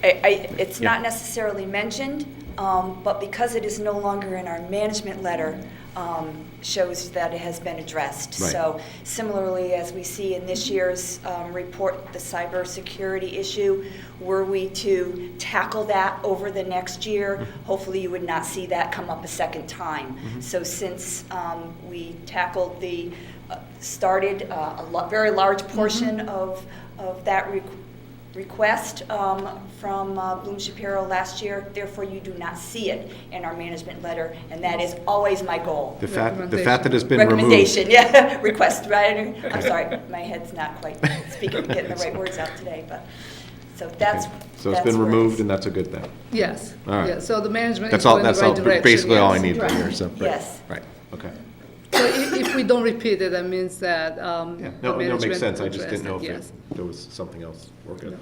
[SPEAKER 6] It's not necessarily mentioned, but because it is no longer in our management letter, shows that it has been addressed.
[SPEAKER 1] Right.
[SPEAKER 6] So similarly, as we see in this year's report, the cybersecurity issue, were we to tackle that over the next year, hopefully you would not see that come up a second time. Mm-hmm. So since we tackled started a very large portion mm-hmm. of that request from Bloom Shapiro last year, therefore you do not see it in our management letter, and that is always my goal.
[SPEAKER 1] The fact that it's been
[SPEAKER 6] recommendation,
[SPEAKER 1] removed.
[SPEAKER 6] Yeah, request, right? I'm sorry, my head's not quite getting the right words out today, but so that's.
[SPEAKER 1] Okay. So it's been removed, and that's a good thing.
[SPEAKER 4] Yes.
[SPEAKER 1] All right.
[SPEAKER 4] Yeah. So the management
[SPEAKER 1] that's
[SPEAKER 4] is going
[SPEAKER 1] that's
[SPEAKER 4] in the right direction.
[SPEAKER 1] Basically
[SPEAKER 4] yes.
[SPEAKER 1] all I need
[SPEAKER 6] right.
[SPEAKER 1] to hear. So, right.
[SPEAKER 6] Yes.
[SPEAKER 1] Right. Okay.
[SPEAKER 4] So if we don't repeat it, that means that
[SPEAKER 1] No, it makes sense. I just didn't know if there was something else. We're good.
[SPEAKER 4] No.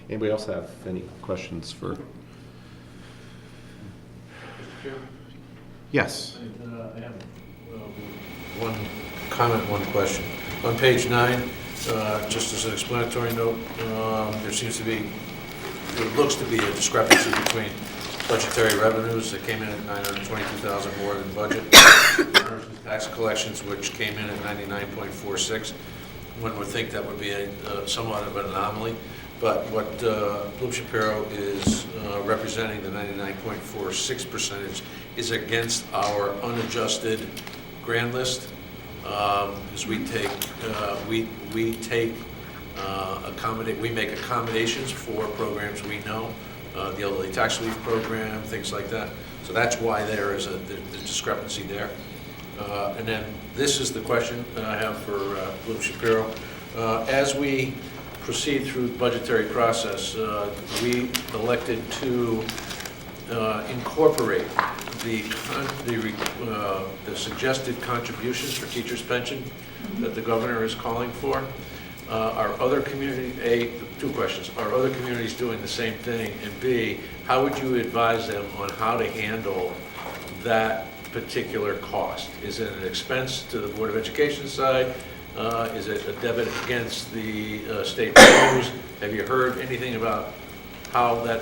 [SPEAKER 1] Anybody else have any questions for? Yes.
[SPEAKER 5] I have one comment, one question. On page 9, just as an explanatory note, there seems to be, it looks to be a discrepancy between budgetary revenues that came in at $922,000 more than budget, versus tax collections, which came in at 99.46. One would think that would be somewhat of an anomaly. But what Bloom Shapiro is representing, the 99.46%, is against our unadjusted grand list. Because we make accommodations for programs we know, the elderly tax relief program, things like that. So that's why there is the discrepancy there. And then this is the question that I have for Bloom Shapiro. As we proceed through the budgetary process, we elected to incorporate the suggested contributions for teachers' pension that the governor is calling for. Are other two questions. Are other communities doing the same thing? And B, how would you advise them on how to handle that particular cost? Is it an expense to the Board of Education side? Is it a debit against the state revenues? Have you heard anything about how that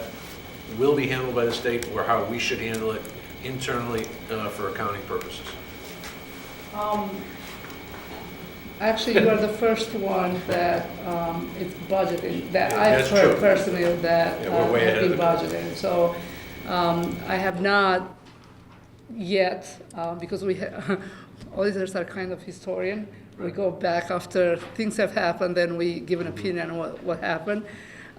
[SPEAKER 5] will be handled by the state, or how we should handle it internally for accounting purposes?
[SPEAKER 4] Actually, you are the first one that it's budgeted, that I've heard
[SPEAKER 5] true.
[SPEAKER 4] personally that
[SPEAKER 5] we're way ahead
[SPEAKER 4] have been
[SPEAKER 5] of the
[SPEAKER 4] budgeted. So I have not yet, because auditors are kind of historian. We go back after things have happened, then we give an opinion on what happened.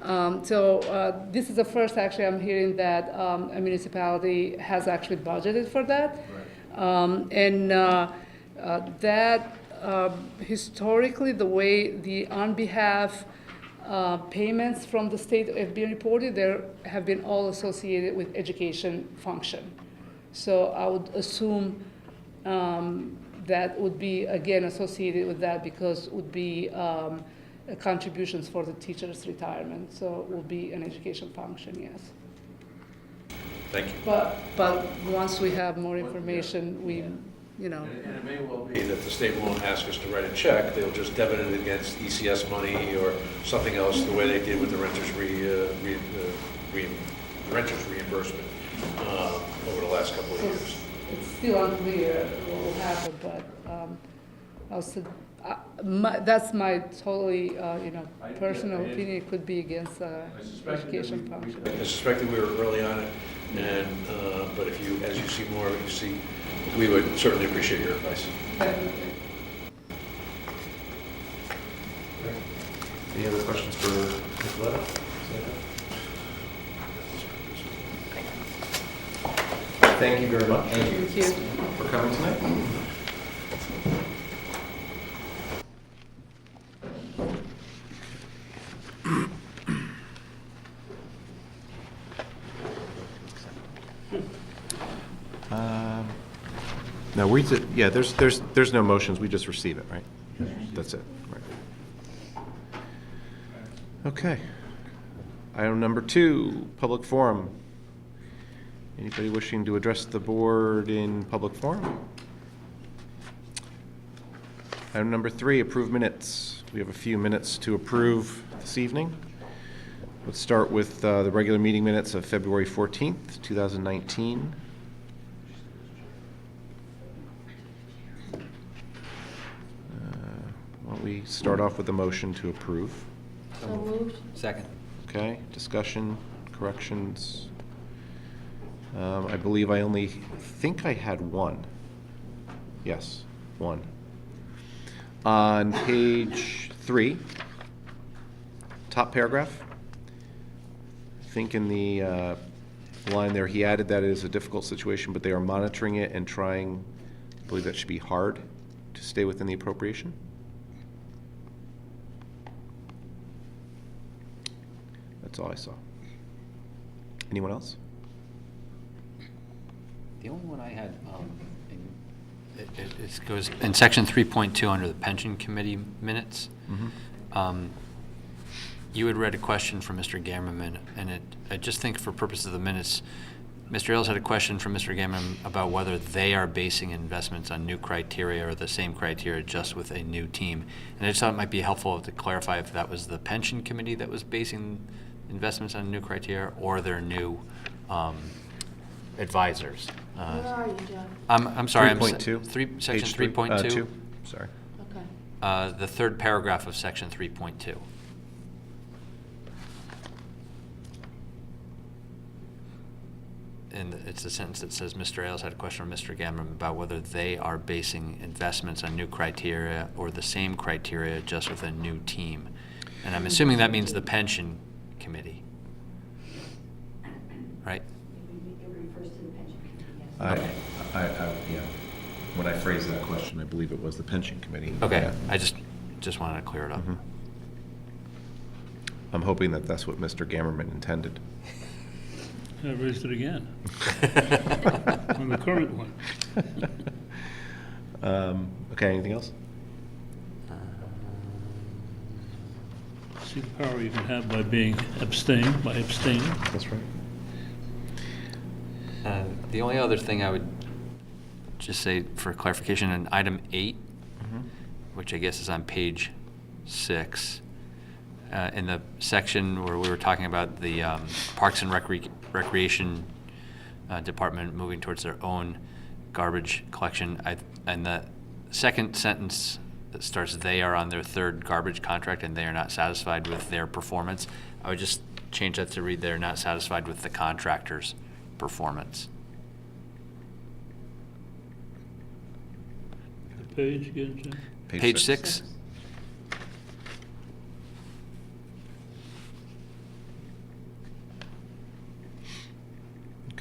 [SPEAKER 4] This is the first, actually, I'm hearing that a municipality has actually budgeted for that. That historically, the way the on behalf payments from the state have been reported, there have been all associated with education function. So I would assume that would be, again, associated with that because it would be contributions for the teacher's retirement. So it will be an education function, yes.
[SPEAKER 5] Thank you.
[SPEAKER 4] But once we have more information, we, you know.
[SPEAKER 5] And it may well be that the state won't ask us to write a check, they'll just debit it against ECS money or something else, the way they did with the renters reimbursement over the last couple of years.
[SPEAKER 4] It's still unclear what will happen, but that's my totally, personal opinion. It could be against education function.
[SPEAKER 5] I suspected we were early on it, and but if you, as you see more of it, we would certainly appreciate your advice.
[SPEAKER 4] Definitely.
[SPEAKER 1] Any other questions for Nicoletta? Thank you very much.
[SPEAKER 4] Thank you.
[SPEAKER 1] For coming tonight. No, there's no motions, we just receive it, right? That's it, right. Okay. Item number 2, public forum. Anybody wishing to address the board in public forum? Item number 3, approve minutes. We have a few minutes to approve this evening. Let's start with the regular meeting minutes of February 14th, 2019. Why don't we start off with a motion to approve?
[SPEAKER 7] So moved.
[SPEAKER 3] Second.
[SPEAKER 1] Okay, discussion, corrections. I believe I only think I had one. Yes, one. On page 3, top paragraph, I think in the line there, he added that it is a difficult situation, but they are monitoring it and trying, I believe that should be hard, to stay within the appropriation. That's all I saw. Anyone else?
[SPEAKER 8] The only one I had, it goes in section 3.2 under the pension committee minutes. You had read a question from Mr. Gammerman, and I just think for purposes of the minutes, Mr. Ailes had a question from Mr. Gammerman about whether they are basing investments on new criteria or the same criteria just with a new team. And I just thought it might be helpful to clarify if that was the pension committee that was basing investments on new criteria or their new advisors.
[SPEAKER 7] Where are you, Jeff?
[SPEAKER 8] I'm sorry.
[SPEAKER 1] 3.2.
[SPEAKER 8] Section
[SPEAKER 1] Page 3,
[SPEAKER 8] 3.2.
[SPEAKER 1] Sorry.
[SPEAKER 7] Okay.
[SPEAKER 8] The third paragraph of section 3.2. And it's the sentence that says, Mr. Ailes had a question from Mr. Gammon about whether they are basing investments on new criteria or the same criteria just with a new team. And I'm assuming that means the pension committee, right?
[SPEAKER 6] It refers to the pension committee, yes.
[SPEAKER 1] Yeah. When I phrased that question, I believe it was the pension committee.
[SPEAKER 8] Okay,
[SPEAKER 1] Yeah.
[SPEAKER 8] I just wanted to clear it up.
[SPEAKER 1] I'm hoping that that's what Mr. Gammerman intended.
[SPEAKER 9] I raised it again. On the current one.
[SPEAKER 1] Okay, anything else?
[SPEAKER 9] See the power you can have by being abstaining.
[SPEAKER 1] That's right.
[SPEAKER 8] The only other thing I would just say for clarification, in item 8, which I guess is on page 6, in the section where we were talking about the Parks and Recreation Department moving towards their own garbage collection, and the second sentence that starts, they are on their third garbage contract and they are not satisfied with their performance, I would just change that to read, they're not satisfied with the contractor's performance.
[SPEAKER 9] The page again, Jim?
[SPEAKER 8] Page 6.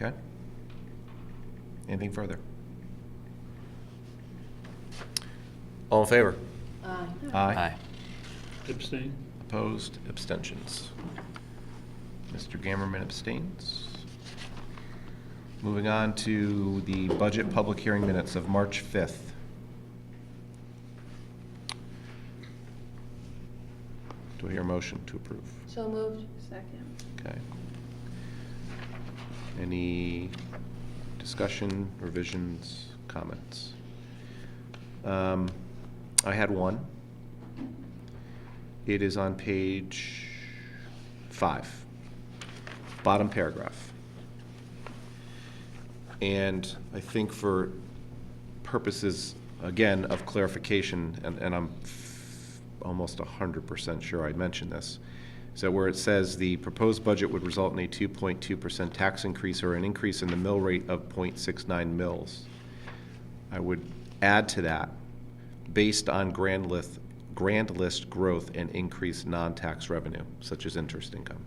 [SPEAKER 1] Okay. Anything further? All in favor?
[SPEAKER 7] Aye.
[SPEAKER 8] Aye.
[SPEAKER 9] Abstain?
[SPEAKER 1] Opposed? Abstentions? Mr. Gamerman abstains. Moving on to the budget public hearing minutes of March 5th. Do I hear a motion to approve?
[SPEAKER 7] So moved. Second.
[SPEAKER 1] Okay. Any discussion, revisions, comments? I had one. It is on page 5, bottom paragraph. And I think for purposes, again, of clarification, and I'm almost 100% sure I mentioned this, so where it says the proposed budget would result in a 2.2% tax increase or an increase in the mill rate of 0.69 mils, I would add to that, based on grand list growth and increased non-tax revenue, such as interest income.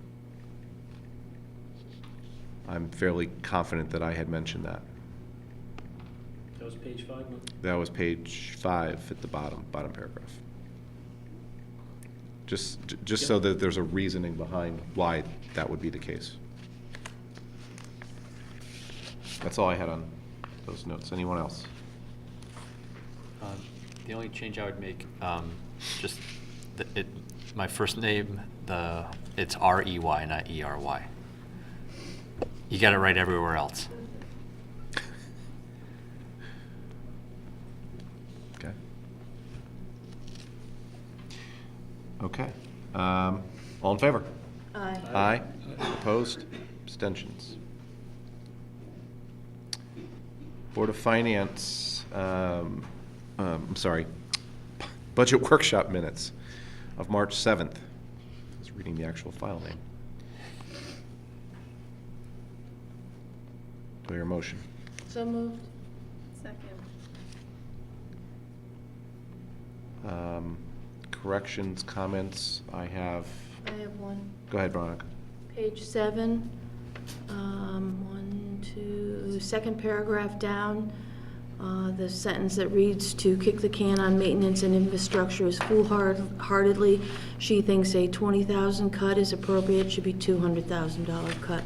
[SPEAKER 1] I'm fairly confident that I had mentioned that.
[SPEAKER 2] That was page 5, no?
[SPEAKER 1] That was page 5 at the bottom paragraph. Just so that there's a reasoning behind why that would be the case. That's all I had on those notes. Anyone else?
[SPEAKER 8] The only change I would make, just my first name, it's R-E-Y, not E-R-Y. You got it right everywhere else.
[SPEAKER 1] Okay. Okay. All in favor?
[SPEAKER 7] Aye.
[SPEAKER 1] Aye. Opposed? Abstentions? Board of Finance, I'm sorry, Budget Workshop minutes of March 7th. I was reading the actual file name. Do I hear a motion?
[SPEAKER 7] So moved. Second.
[SPEAKER 1] Corrections, comments, I have,
[SPEAKER 7] I have one.
[SPEAKER 1] go ahead, Veronica.
[SPEAKER 7] Page 7, 1, 2, second paragraph down, the sentence that reads, "To kick the can on maintenance and infrastructure is foolhardily. She thinks a $20,000 cut is appropriate, should be $200,000 cut."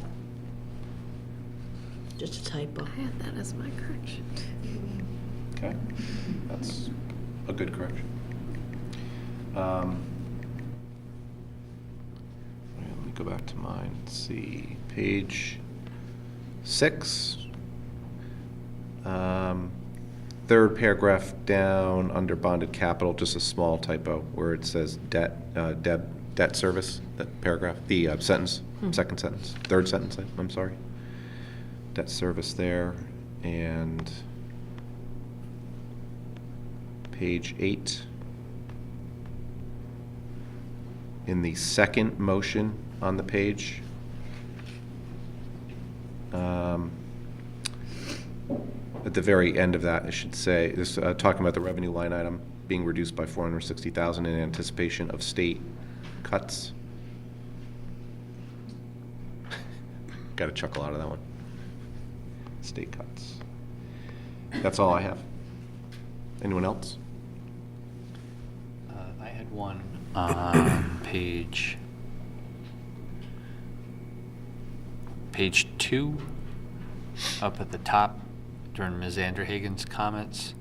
[SPEAKER 7] Just a typo. I had that as my correction.
[SPEAKER 1] Okay, that's a good correction. Let me go back to mine. Let's see, page 6. Third paragraph down under bonded capital, just a small typo where it says debt service. That paragraph, the sentence, second sentence, third sentence. I'm sorry. Debt service there, and page 8. In the second motion on the page, at the very end of that, it should say, this talking about the revenue line item being reduced by $460,000 in anticipation of state cuts. Got a chuckle out of that one. State cuts. That's all I have. Anyone else?
[SPEAKER 8] I had one on page 2, up at the top during Ms. Anderhagen's comments.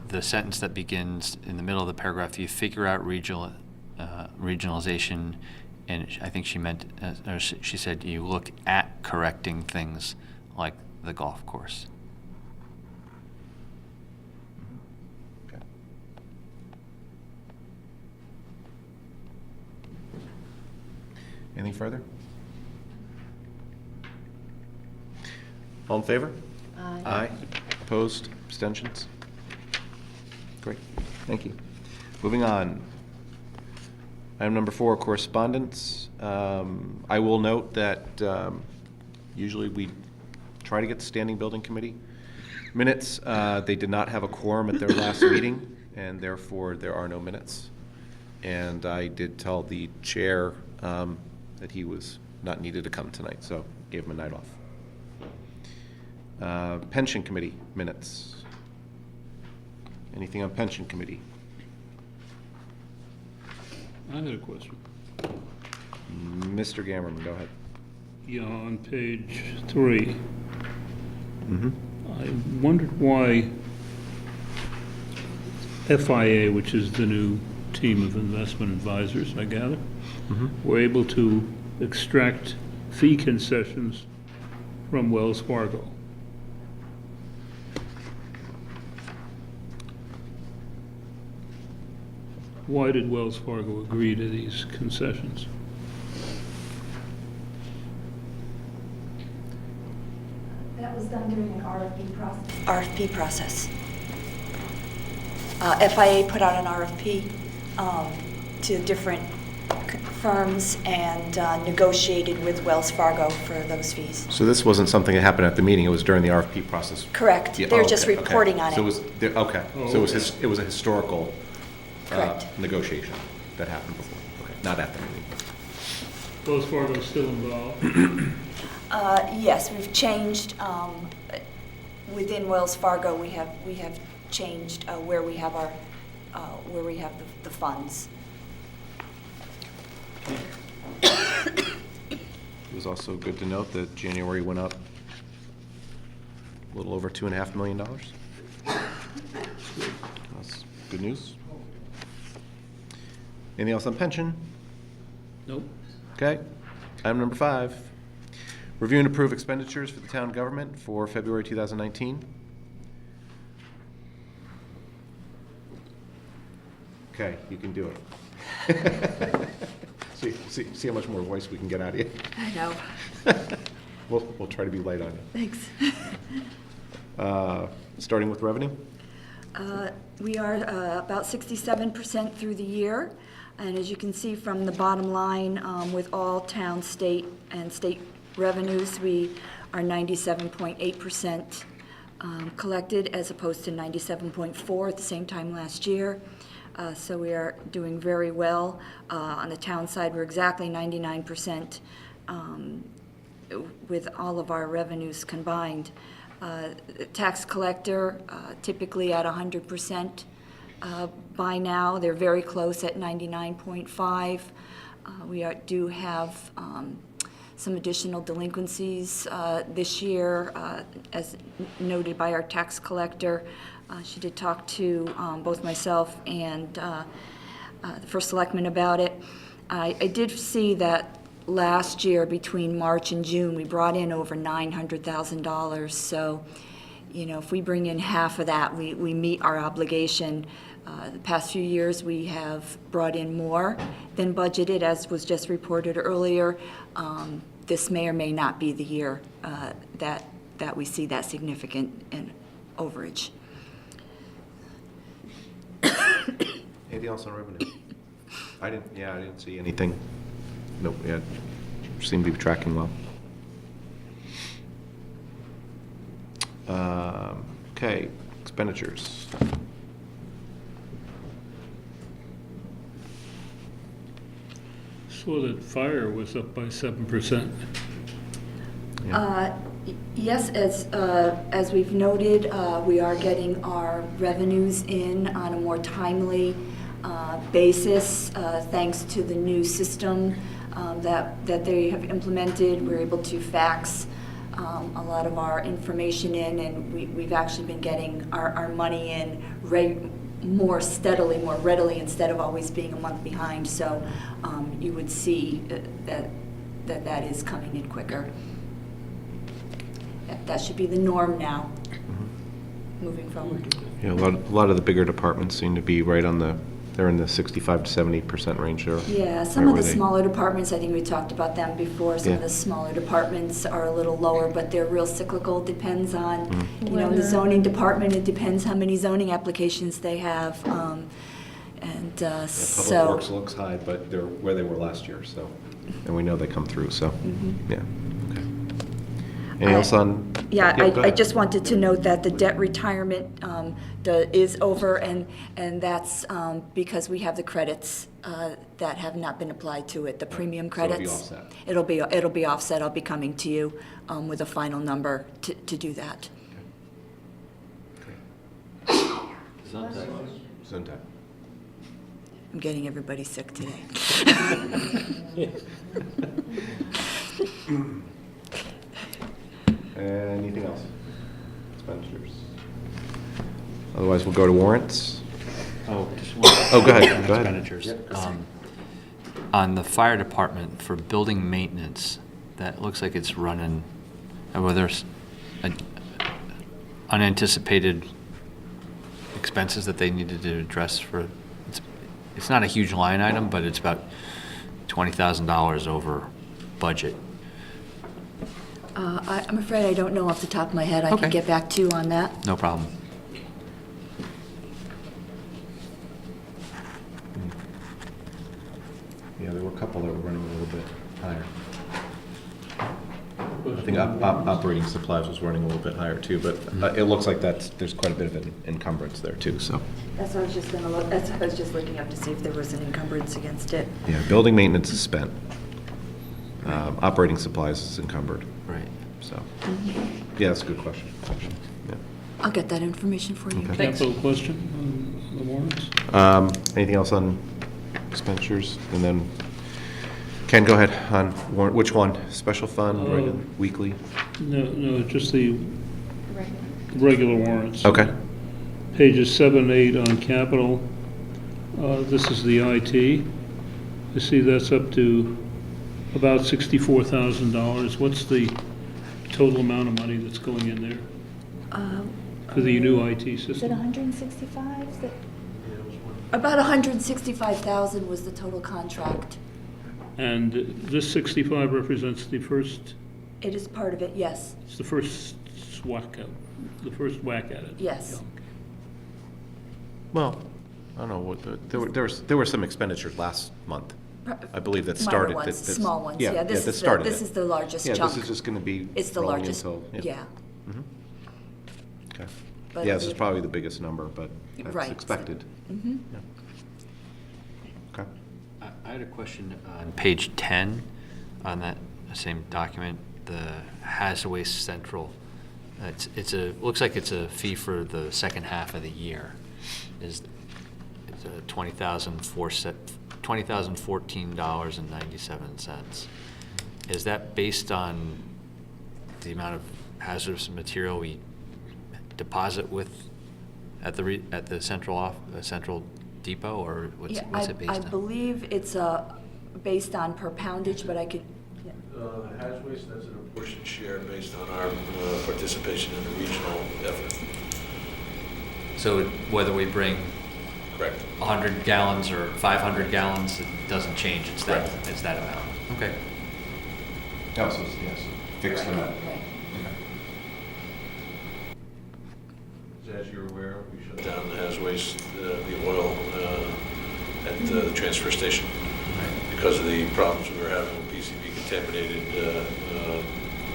[SPEAKER 8] The sentence that begins in the middle of the paragraph, you figure out regionalization, and I think she meant, or she said, you look at correcting things like the golf course.
[SPEAKER 1] Okay. Anything further? All in favor?
[SPEAKER 7] Aye.
[SPEAKER 1] Aye. Opposed? Abstentions? Great. Thank you. Moving on. Item number 4, correspondence. I will note that usually we try to get the Standing Building Committee minutes. They did not have a quorum at their last meeting, and therefore there are no minutes. And I did tell the chair that he was not needed to come tonight, so gave him a night off. Pension Committee minutes. Anything on Pension Committee?
[SPEAKER 9] I had a question.
[SPEAKER 1] Mr. Gammerman, go ahead.
[SPEAKER 9] Yeah, on page 3,
[SPEAKER 1] Mm-hmm.
[SPEAKER 9] I wondered why FIA, which is the new team of investment advisors, I gather, were able to extract fee concessions from Wells Fargo. Why did Wells Fargo agree to these concessions?
[SPEAKER 6] That was done during an RFP process. FIA put out an RFP to different firms and negotiated with Wells Fargo for those fees.
[SPEAKER 1] So this wasn't something that happened at the meeting, it was during the RFP process?
[SPEAKER 6] Correct.
[SPEAKER 1] Yeah,
[SPEAKER 6] They're
[SPEAKER 1] oh,
[SPEAKER 6] just
[SPEAKER 1] okay,
[SPEAKER 6] reporting on
[SPEAKER 1] So
[SPEAKER 6] it.
[SPEAKER 1] was, okay, so it was a historical
[SPEAKER 6] Correct.
[SPEAKER 1] negotiation that happened before, okay, not at the meeting.
[SPEAKER 9] Wells Fargo's still involved.
[SPEAKER 6] Yes, we've changed, within Wells Fargo, we have changed where we have the funds.
[SPEAKER 1] It was also good to note that January went up a little over $2.5 million. That's good news. Anything else on pension?
[SPEAKER 9] Nope.
[SPEAKER 1] Okay. Item number 5. Review and approve expenditures for the town government for February 2019. Okay, you can do it. See how much more voice we can get out of you.
[SPEAKER 6] I know.
[SPEAKER 1] We'll try to be light on you.
[SPEAKER 6] Thanks.
[SPEAKER 1] Starting with revenue.
[SPEAKER 6] We are about 67% through the year, and as you can see from the bottom line, with all town, state, and state revenues, we are 97.8% collected as opposed to 97.4% at the same time last year. So we are doing very well. On the town side, we're exactly 99% with all of our revenues combined. Tax collector, typically at 100% by now. They're very close at 99.5%. We do have some additional delinquencies this year, as noted by our tax collector. She did talk to both myself and the first selectman about it. I did see that last year, between March and June, we brought in over $900,000. So, you know, if we bring in half of that, we meet our obligation. The past few years, we have brought in more than budgeted, as was just reported earlier. This may or may not be the year that we see that significant in overage.
[SPEAKER 1] Anything else on revenue? I didn't see anything. Nope, yeah, seem to be tracking well. Okay, expenditures.
[SPEAKER 9] Saw that fire was up by 7%.
[SPEAKER 6] Yes, as we've noted, we are getting our revenues in on a more timely basis, thanks to the new system that they have implemented. We're able to fax a lot of our information in, and we've actually been getting our money in more steadily, more readily, instead of always being a month behind. So you would see that is coming in quicker. That should be the norm now, moving forward.
[SPEAKER 1] Yeah, a lot of the bigger departments seem to be right on they're in the 65 to 70% range there.
[SPEAKER 6] Yeah, some of the smaller departments, I think we talked about them before, some of the smaller departments are a little lower, but they're real cyclical. Depends on, you know, the zoning department, it depends how many zoning applications they have.
[SPEAKER 1] Public Works looks high, but they're where they were last year, so, and we know they come through, so, yeah, okay. Anything else on?
[SPEAKER 6] Yeah,
[SPEAKER 1] Yep, go
[SPEAKER 6] I
[SPEAKER 1] ahead.
[SPEAKER 6] just wanted to note that the debt retirement is over, and that's because we have the credits that have not been applied to it, the premium
[SPEAKER 1] So it'll be
[SPEAKER 6] credits.
[SPEAKER 1] offset.
[SPEAKER 6] It'll be offset. I'll be coming to you with a final number to do that.
[SPEAKER 1] Zonta.
[SPEAKER 6] I'm getting everybody sick today.
[SPEAKER 1] Anything else? Expenditures? Otherwise, we'll go to warrants.
[SPEAKER 8] Oh, just one.
[SPEAKER 1] Oh, go ahead,
[SPEAKER 8] on
[SPEAKER 1] go ahead.
[SPEAKER 8] Expenditures. On the fire department for building maintenance, that looks like it's running, well, there's unanticipated expenses that they needed to address for, it's not a huge line item, but it's about $20,000 over budget.
[SPEAKER 6] I'm afraid I don't know off the top of my head. I
[SPEAKER 8] Okay.
[SPEAKER 6] can get back to you on that.
[SPEAKER 8] No problem.
[SPEAKER 1] Yeah, there were a couple that were running a little bit higher. I think operating supplies was running a little bit higher too, but it looks like there's quite a bit of an encumbrance there too, so.
[SPEAKER 6] That's what I was just gonna look, that's what I was just looking up to see if there was an encumbrance against it.
[SPEAKER 1] Yeah, building maintenance is spent. Operating supplies is encumbered,
[SPEAKER 8] Right.
[SPEAKER 1] so. Yeah, that's a good question. Yeah.
[SPEAKER 6] I'll get that information for you.
[SPEAKER 1] Okay.
[SPEAKER 8] Thanks.
[SPEAKER 9] Capital question on the warrants?
[SPEAKER 1] Anything else on expenditures? And then, Ken, go ahead on warrant, which one? Special fund, regular, weekly?
[SPEAKER 9] No, just the regular warrants.
[SPEAKER 1] Okay.
[SPEAKER 9] Pages 7, 8 on capital. This is the IT. You see that's up to about $64,000. What's the total amount of money that's going in there for the new IT
[SPEAKER 6] Is it
[SPEAKER 9] system?
[SPEAKER 6] 165? Is it? About 165,000 was the total contract.
[SPEAKER 9] And this 65 represents the first,
[SPEAKER 6] It is part of it, yes.
[SPEAKER 9] it's the first whack at it.
[SPEAKER 6] Yes.
[SPEAKER 1] Well, I don't know, there were some expenditures last month, I believe, that started.
[SPEAKER 6] Minor ones,
[SPEAKER 1] that-
[SPEAKER 6] small ones,
[SPEAKER 1] Yeah,
[SPEAKER 6] yeah. This
[SPEAKER 1] that
[SPEAKER 6] is
[SPEAKER 1] started
[SPEAKER 6] this
[SPEAKER 1] it.
[SPEAKER 6] is the largest
[SPEAKER 1] Yeah,
[SPEAKER 6] chunk.
[SPEAKER 1] this is just gonna be
[SPEAKER 6] It's the
[SPEAKER 1] rolling
[SPEAKER 6] largest,
[SPEAKER 1] until,
[SPEAKER 6] yeah.
[SPEAKER 1] Okay.
[SPEAKER 6] But
[SPEAKER 1] Yeah, this is
[SPEAKER 6] the-
[SPEAKER 1] probably the biggest number, but that's
[SPEAKER 6] Right.
[SPEAKER 1] expected.
[SPEAKER 6] Mhm.
[SPEAKER 1] Yeah. Okay.
[SPEAKER 8] I had a question on page 10, on that same document, the Hazardous Waste Central. Looks like it's a fee for the second half of the year. It's a $20,014.97. Is that based on the amount of hazardous material we deposit with at the central depot, or what's it based
[SPEAKER 6] I
[SPEAKER 8] on?
[SPEAKER 6] believe it's based on per poundage, but I could,
[SPEAKER 5] Hazardous waste, that's an apportioned share based on our participation in the regional effort.
[SPEAKER 8] So whether we bring
[SPEAKER 5] Correct.
[SPEAKER 8] 100 gallons or 500 gallons, it doesn't change, it's that
[SPEAKER 5] Correct.
[SPEAKER 8] amount. Okay.
[SPEAKER 1] Oh, so, yes, fixed amount.
[SPEAKER 6] right.
[SPEAKER 5] As you're aware, we shut down the hazardous waste, the oil at the transfer station because of the problems we were having with PCB contaminated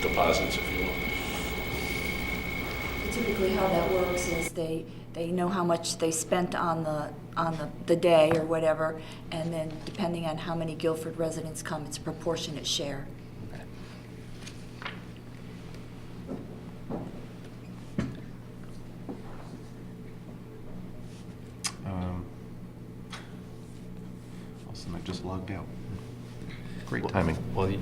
[SPEAKER 5] deposits, if you will.
[SPEAKER 6] Typically how that works is they know how much they spent on the day or whatever, and then depending on how many Guilford residents come, it's a proportionate share.
[SPEAKER 1] Awesome, I just logged out. Great timing.
[SPEAKER 8] Well,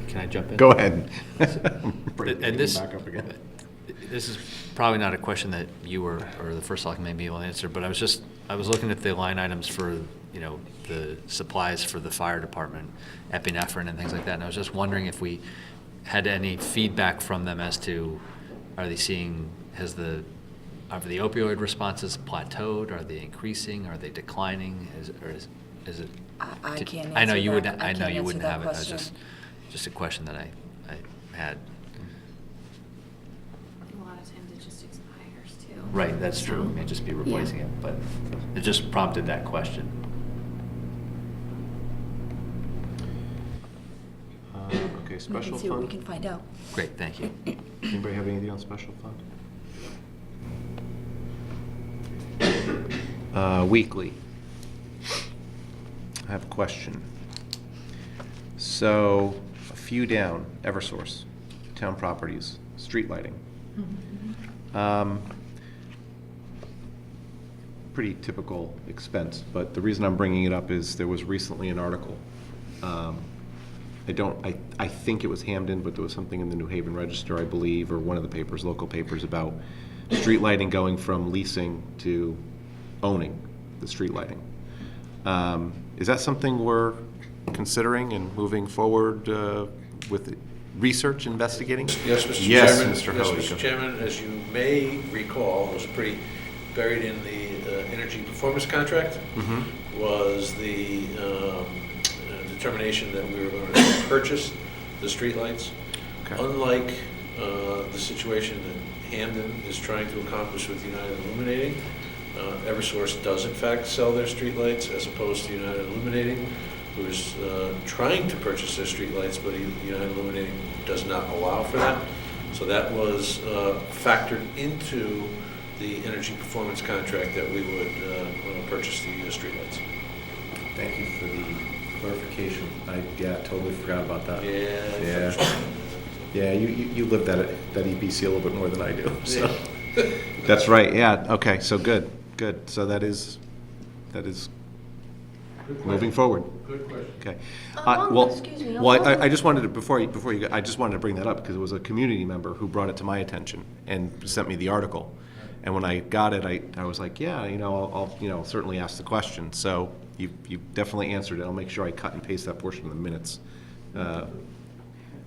[SPEAKER 8] can I jump in?
[SPEAKER 1] Go ahead.
[SPEAKER 8] And this,
[SPEAKER 1] Back up again.
[SPEAKER 8] this is probably not a question that you or the first selectman may be able to answer, but I was looking at the line items for, the supplies for the fire department, epinephrine and things like that, and I was just wondering if we had any feedback from them as to, are the opioid responses plateaued? Are they increasing? Are they declining? Is it?
[SPEAKER 6] I can't
[SPEAKER 8] I know
[SPEAKER 6] answer
[SPEAKER 8] you
[SPEAKER 6] that.
[SPEAKER 8] wouldn't.
[SPEAKER 6] I
[SPEAKER 8] I know
[SPEAKER 6] can't
[SPEAKER 8] you
[SPEAKER 6] answer
[SPEAKER 8] wouldn't
[SPEAKER 6] that
[SPEAKER 8] have it. I was
[SPEAKER 6] question.
[SPEAKER 8] just a question that I had.
[SPEAKER 10] A lot of times it just expires too.
[SPEAKER 8] Right, that's true. We may just be replacing it, but it just prompted that question.
[SPEAKER 1] Okay,
[SPEAKER 6] We
[SPEAKER 1] special
[SPEAKER 6] can see what we
[SPEAKER 1] fund?
[SPEAKER 6] can find out.
[SPEAKER 8] Great, thank you.
[SPEAKER 1] Anybody have anything on special fund? Weekly. I have a question. So, a few down, Eversource, town properties, street lighting. Pretty typical expense, but the reason I'm bringing it up is there was recently an article. I think it was Hamden, but there was something in the New Haven Register, I believe, or one of the papers, local papers, about street lighting going from leasing to owning the street lighting. Is that something we're considering and moving forward with research, investigating?
[SPEAKER 5] Yes, Mr.
[SPEAKER 1] Yes,
[SPEAKER 5] Chairman.
[SPEAKER 1] Mr.
[SPEAKER 5] Yes,
[SPEAKER 1] Hoey.
[SPEAKER 5] Mr. Chairman, as you may recall, it was pretty buried in the energy performance contract, was the determination that we were going to purchase the streetlights.
[SPEAKER 1] Okay.
[SPEAKER 5] Unlike the situation that Hamden is trying to accomplish with United Illuminating, Eversource does in fact sell their streetlights as opposed to United Illuminating, who is trying to purchase their streetlights, but United Illuminating does not allow for that. So that was factored into the energy performance contract that we would purchase the streetlights.
[SPEAKER 1] Thank you for the clarification. I totally forgot about that.
[SPEAKER 5] Yeah.
[SPEAKER 1] Yeah, you lived that EPC a little bit more than I do, so. That's right, yeah, okay, so good. So that is moving forward.
[SPEAKER 5] Good question.
[SPEAKER 1] Okay.
[SPEAKER 7] Excuse me,
[SPEAKER 1] Well,
[SPEAKER 7] along
[SPEAKER 1] I just wanted to, before you go, I just wanted to bring that up because it was a community member who brought it to my attention and sent me the article. And when I got it, I was like, yeah, I'll certainly ask the question. So you definitely answered it. I'll make sure I cut and paste that portion of the minutes to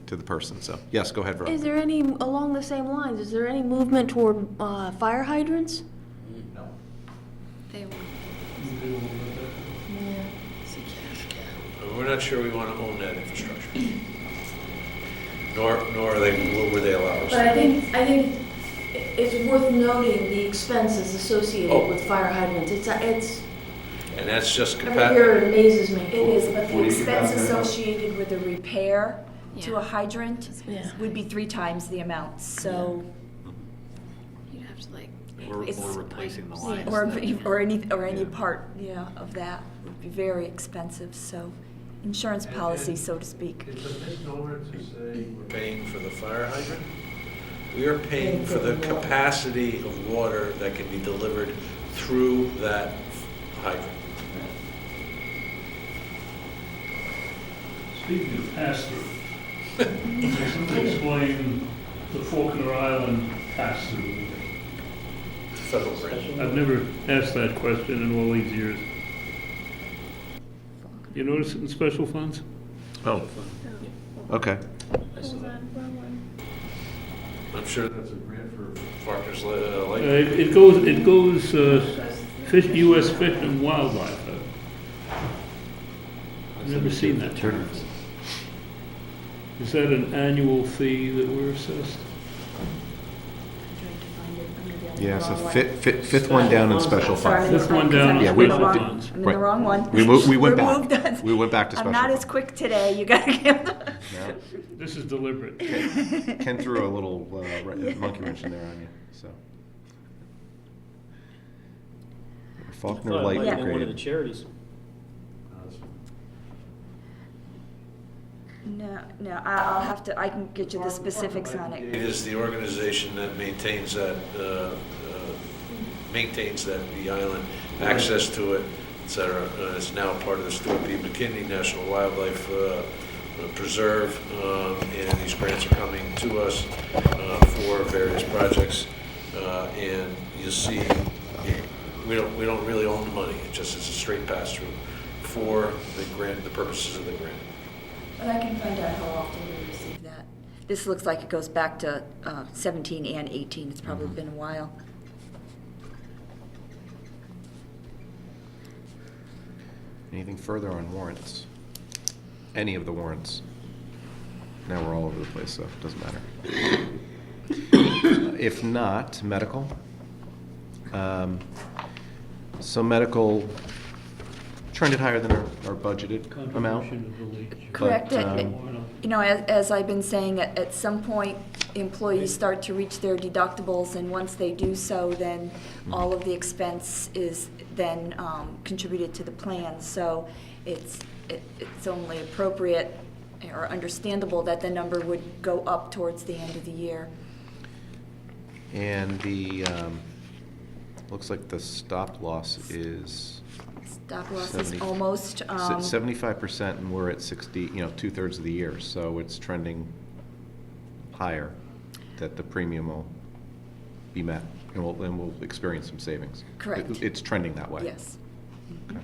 [SPEAKER 1] the person. So yes, go ahead, Veronica.
[SPEAKER 7] Is there any, along the same lines, is there any movement toward fire hydrants?
[SPEAKER 5] No.
[SPEAKER 10] They won't.
[SPEAKER 5] We're not sure we want to own that infrastructure. Nor were they allowed.
[SPEAKER 7] But I think it's worth noting the expenses associated with fire hydrants. It's
[SPEAKER 5] And that's just
[SPEAKER 7] every
[SPEAKER 5] capacity.
[SPEAKER 7] year it amazes me.
[SPEAKER 6] It is, but the expense associated with the repair to a hydrant
[SPEAKER 7] Yeah.
[SPEAKER 6] would be 3 times the amount, so,
[SPEAKER 10] You'd have to like.
[SPEAKER 8] Or
[SPEAKER 6] It's-
[SPEAKER 8] replacing the
[SPEAKER 10] Yeah.
[SPEAKER 8] lines.
[SPEAKER 6] or any part, of that would be very expensive, so, insurance policy, so to speak.
[SPEAKER 5] It's a misnomer to say we're paying for the fire hydrant. We are paying for the capacity of water that can be delivered through that hydrant.
[SPEAKER 9] Speaking of pass-through, can somebody explain the Faulkner Island pass-through?
[SPEAKER 5] Federal grant.
[SPEAKER 9] I've never asked that question in all these years. You notice it in special funds?
[SPEAKER 1] Oh, okay.
[SPEAKER 5] I'm sure that's a grant for Faulkner's Lake.
[SPEAKER 9] It goes, U.S. Fish and Wildlife. I've never seen that. Is that an annual fee that we're assessed?
[SPEAKER 1] Yeah, so fifth one down in special
[SPEAKER 6] Sorry,
[SPEAKER 1] fund.
[SPEAKER 9] Fifth one down in
[SPEAKER 1] Yeah, we-
[SPEAKER 9] special
[SPEAKER 6] I'm
[SPEAKER 9] funds.
[SPEAKER 6] in the
[SPEAKER 1] Right.
[SPEAKER 6] wrong one.
[SPEAKER 1] We went
[SPEAKER 6] We're
[SPEAKER 1] back.
[SPEAKER 6] moved on.
[SPEAKER 1] We went back to special
[SPEAKER 6] I'm not as
[SPEAKER 1] fund.
[SPEAKER 6] quick today, you gotta give
[SPEAKER 1] No.
[SPEAKER 9] This is deliberate.
[SPEAKER 1] Ken threw a little monkey wrench in there on you, so. Faulkner
[SPEAKER 2] Thought it
[SPEAKER 1] Light
[SPEAKER 2] might have been one of the
[SPEAKER 1] Brigade.
[SPEAKER 2] charities.
[SPEAKER 6] No, I'll have to, I can get you the specifics on
[SPEAKER 5] It
[SPEAKER 6] it.
[SPEAKER 5] is the organization that maintains that the island, access to it, et cetera. It's now part of the Stuart B. McKinney National Wildlife Preserve, and these grants are coming to us for various projects. And you'll see, we don't really own the money. It's a straight pass-through for the grant, the purposes of the grant.
[SPEAKER 6] But I can find out how often we receive that. This looks like it goes back to 17 and 18, it's probably been a while.
[SPEAKER 1] Anything further on warrants? Any of the warrants? Now we're all over the place, so it doesn't matter. If not, medical. So medical trended higher than our budgeted amount.
[SPEAKER 9] Contribution of the league.
[SPEAKER 6] Correct.
[SPEAKER 1] But,
[SPEAKER 9] Why not?
[SPEAKER 6] You know, as I've been saying, at some point, employees start to reach their deductibles, and once they do so, then all of the expense is then contributed to the plan. So it's only appropriate or understandable that the number would go up towards the end of the year.
[SPEAKER 1] And the, looks like the stop loss is
[SPEAKER 6] Stop loss
[SPEAKER 1] 70
[SPEAKER 6] is almost,
[SPEAKER 1] 75%, and we're at 60, 2/3 of the year, so it's trending higher, that the premium will be met, and we'll experience some savings.
[SPEAKER 6] Correct.
[SPEAKER 1] It's trending that way.
[SPEAKER 6] yes.
[SPEAKER 1] Okay.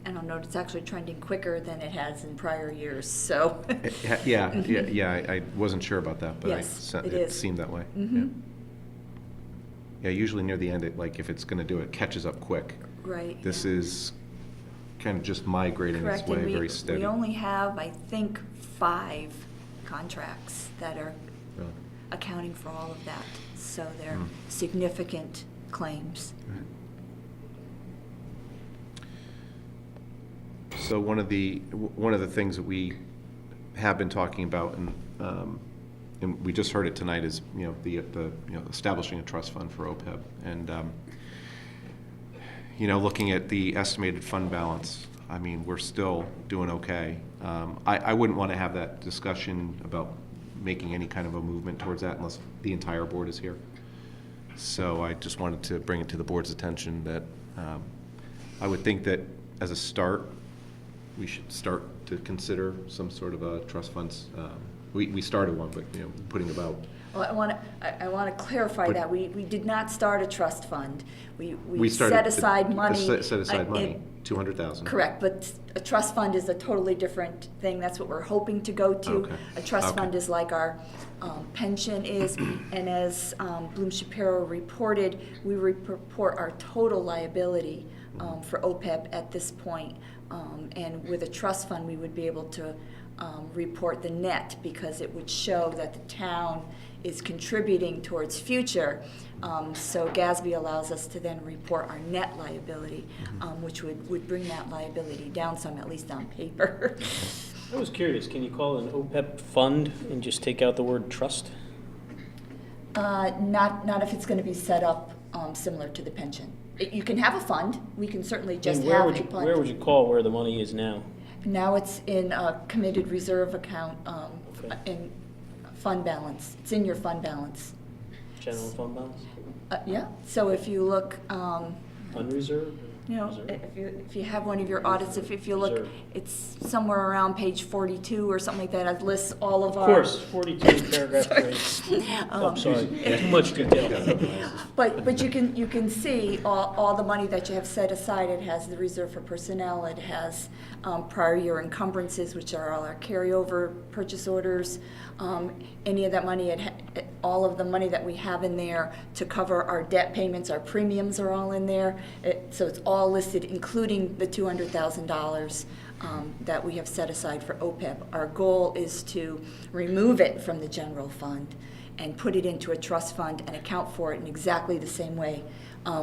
[SPEAKER 6] And I'll note it's actually trending quicker than it has in prior years, so.
[SPEAKER 1] Yeah, I wasn't sure about that, but
[SPEAKER 6] Yes, it
[SPEAKER 1] it
[SPEAKER 6] is.
[SPEAKER 1] seemed that way.
[SPEAKER 6] Mhm.
[SPEAKER 1] Yeah, usually near the end, if it's gonna do it, catches up quick.
[SPEAKER 6] Right.
[SPEAKER 1] This is kind of just migrating its
[SPEAKER 6] Correct,
[SPEAKER 1] way,
[SPEAKER 6] and
[SPEAKER 1] very steady.
[SPEAKER 6] we only have, I think, 5 contracts that are
[SPEAKER 1] Really.
[SPEAKER 6] accounting for all of that. So they're
[SPEAKER 1] Mm.
[SPEAKER 6] significant claims.
[SPEAKER 1] So one of the things that we have been talking about, and we just heard it tonight, is the establishing a trust fund for OPEB, and looking at the estimated fund balance. I mean, we're still doing okay. I wouldn't want to have that discussion about making any kind of a movement towards that unless the entire board is here. So I just wanted to bring it to the board's attention that I would think that as a start, we should start to consider some sort of a trust funds. We started one, but putting about.
[SPEAKER 6] Well, I want to clarify
[SPEAKER 1] But-
[SPEAKER 6] that. We did not start a trust fund. We
[SPEAKER 1] started
[SPEAKER 6] set aside money.
[SPEAKER 1] Set aside money,
[SPEAKER 6] in-
[SPEAKER 1] 200,000.
[SPEAKER 6] Correct, but a trust fund is a totally different thing. That's what we're hoping to go to.
[SPEAKER 1] Okay.
[SPEAKER 6] A trust
[SPEAKER 1] Okay.
[SPEAKER 6] fund is like our pension is, and as Bloom Shapiro reported, we report our total liability for OPEB at this point. And with a trust fund, we would be able to report the net, because it would show that the town is contributing towards future. So GASB allows us to then report our net liability, which would bring that liability down some, at least on paper.
[SPEAKER 2] I was curious, can you call it an OPEB fund and just take out the word trust?
[SPEAKER 6] Not if it's going to be set up similar to the pension. You can have a fund. We can certainly just
[SPEAKER 2] And
[SPEAKER 6] have a fund.
[SPEAKER 2] where would you call where the money is now?
[SPEAKER 6] Now it's in a committed reserve account,
[SPEAKER 2] Okay.
[SPEAKER 6] in fund balance. It's in your fund balance.
[SPEAKER 2] General fund balance?
[SPEAKER 6] Yeah, so if you look,
[SPEAKER 2] Unreserved? Reserve?
[SPEAKER 6] if you have one of your audits, if you look,
[SPEAKER 2] Reserve.
[SPEAKER 6] it's somewhere around page 42 or something like that. It lists all of
[SPEAKER 2] Of
[SPEAKER 6] our.
[SPEAKER 2] course, 42, paragraph 3. Oh, sorry, too much detail.
[SPEAKER 6] But you can see all the money that you have set aside. It has the reserve for personnel, it has prior year encumbrances, which are all our carryover purchase orders. Any of that money, all of the money that we have in there to cover our debt payments, our premiums are all in there. So it's all listed, including the $200,000 that we have set aside for OPEB. Our goal is to remove it from the general fund and put it into a trust fund and account for it in exactly the same way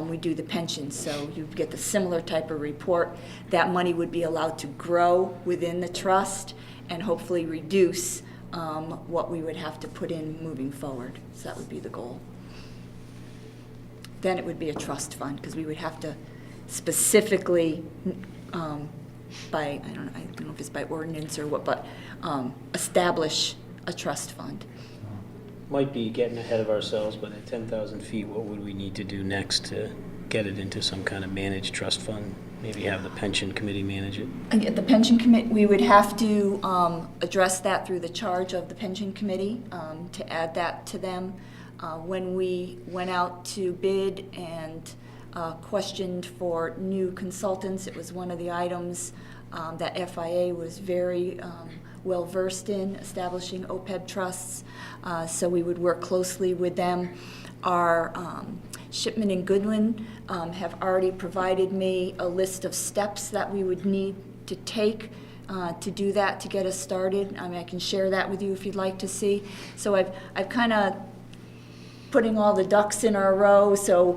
[SPEAKER 6] we do the pension. So you get the similar type of report. That money would be allowed to grow within the trust and hopefully reduce what we would have to put in moving forward. So that would be the goal. Then it would be a trust fund, because we would have to specifically, I don't know if it's by ordinance or what, but establish a trust fund.
[SPEAKER 2] Might be getting ahead of ourselves, but at 10,000 feet, what would we need to do next to get it into some kind of managed trust fund? Maybe have the pension committee manage it?
[SPEAKER 6] And the pension committee, we would have to address that through the charge of the pension committee, to add that to them. When we went out to bid and questioned for new consultants, it was one of the items that FIA was very well versed in, establishing OPEB trusts. So we would work closely with them. Our Shipman and Goodwin have already provided me a list of steps that we would need to take to do that, to get us started. I mean, I can share that with you if you'd like to see. So I've kind of putting all the ducks in a row, so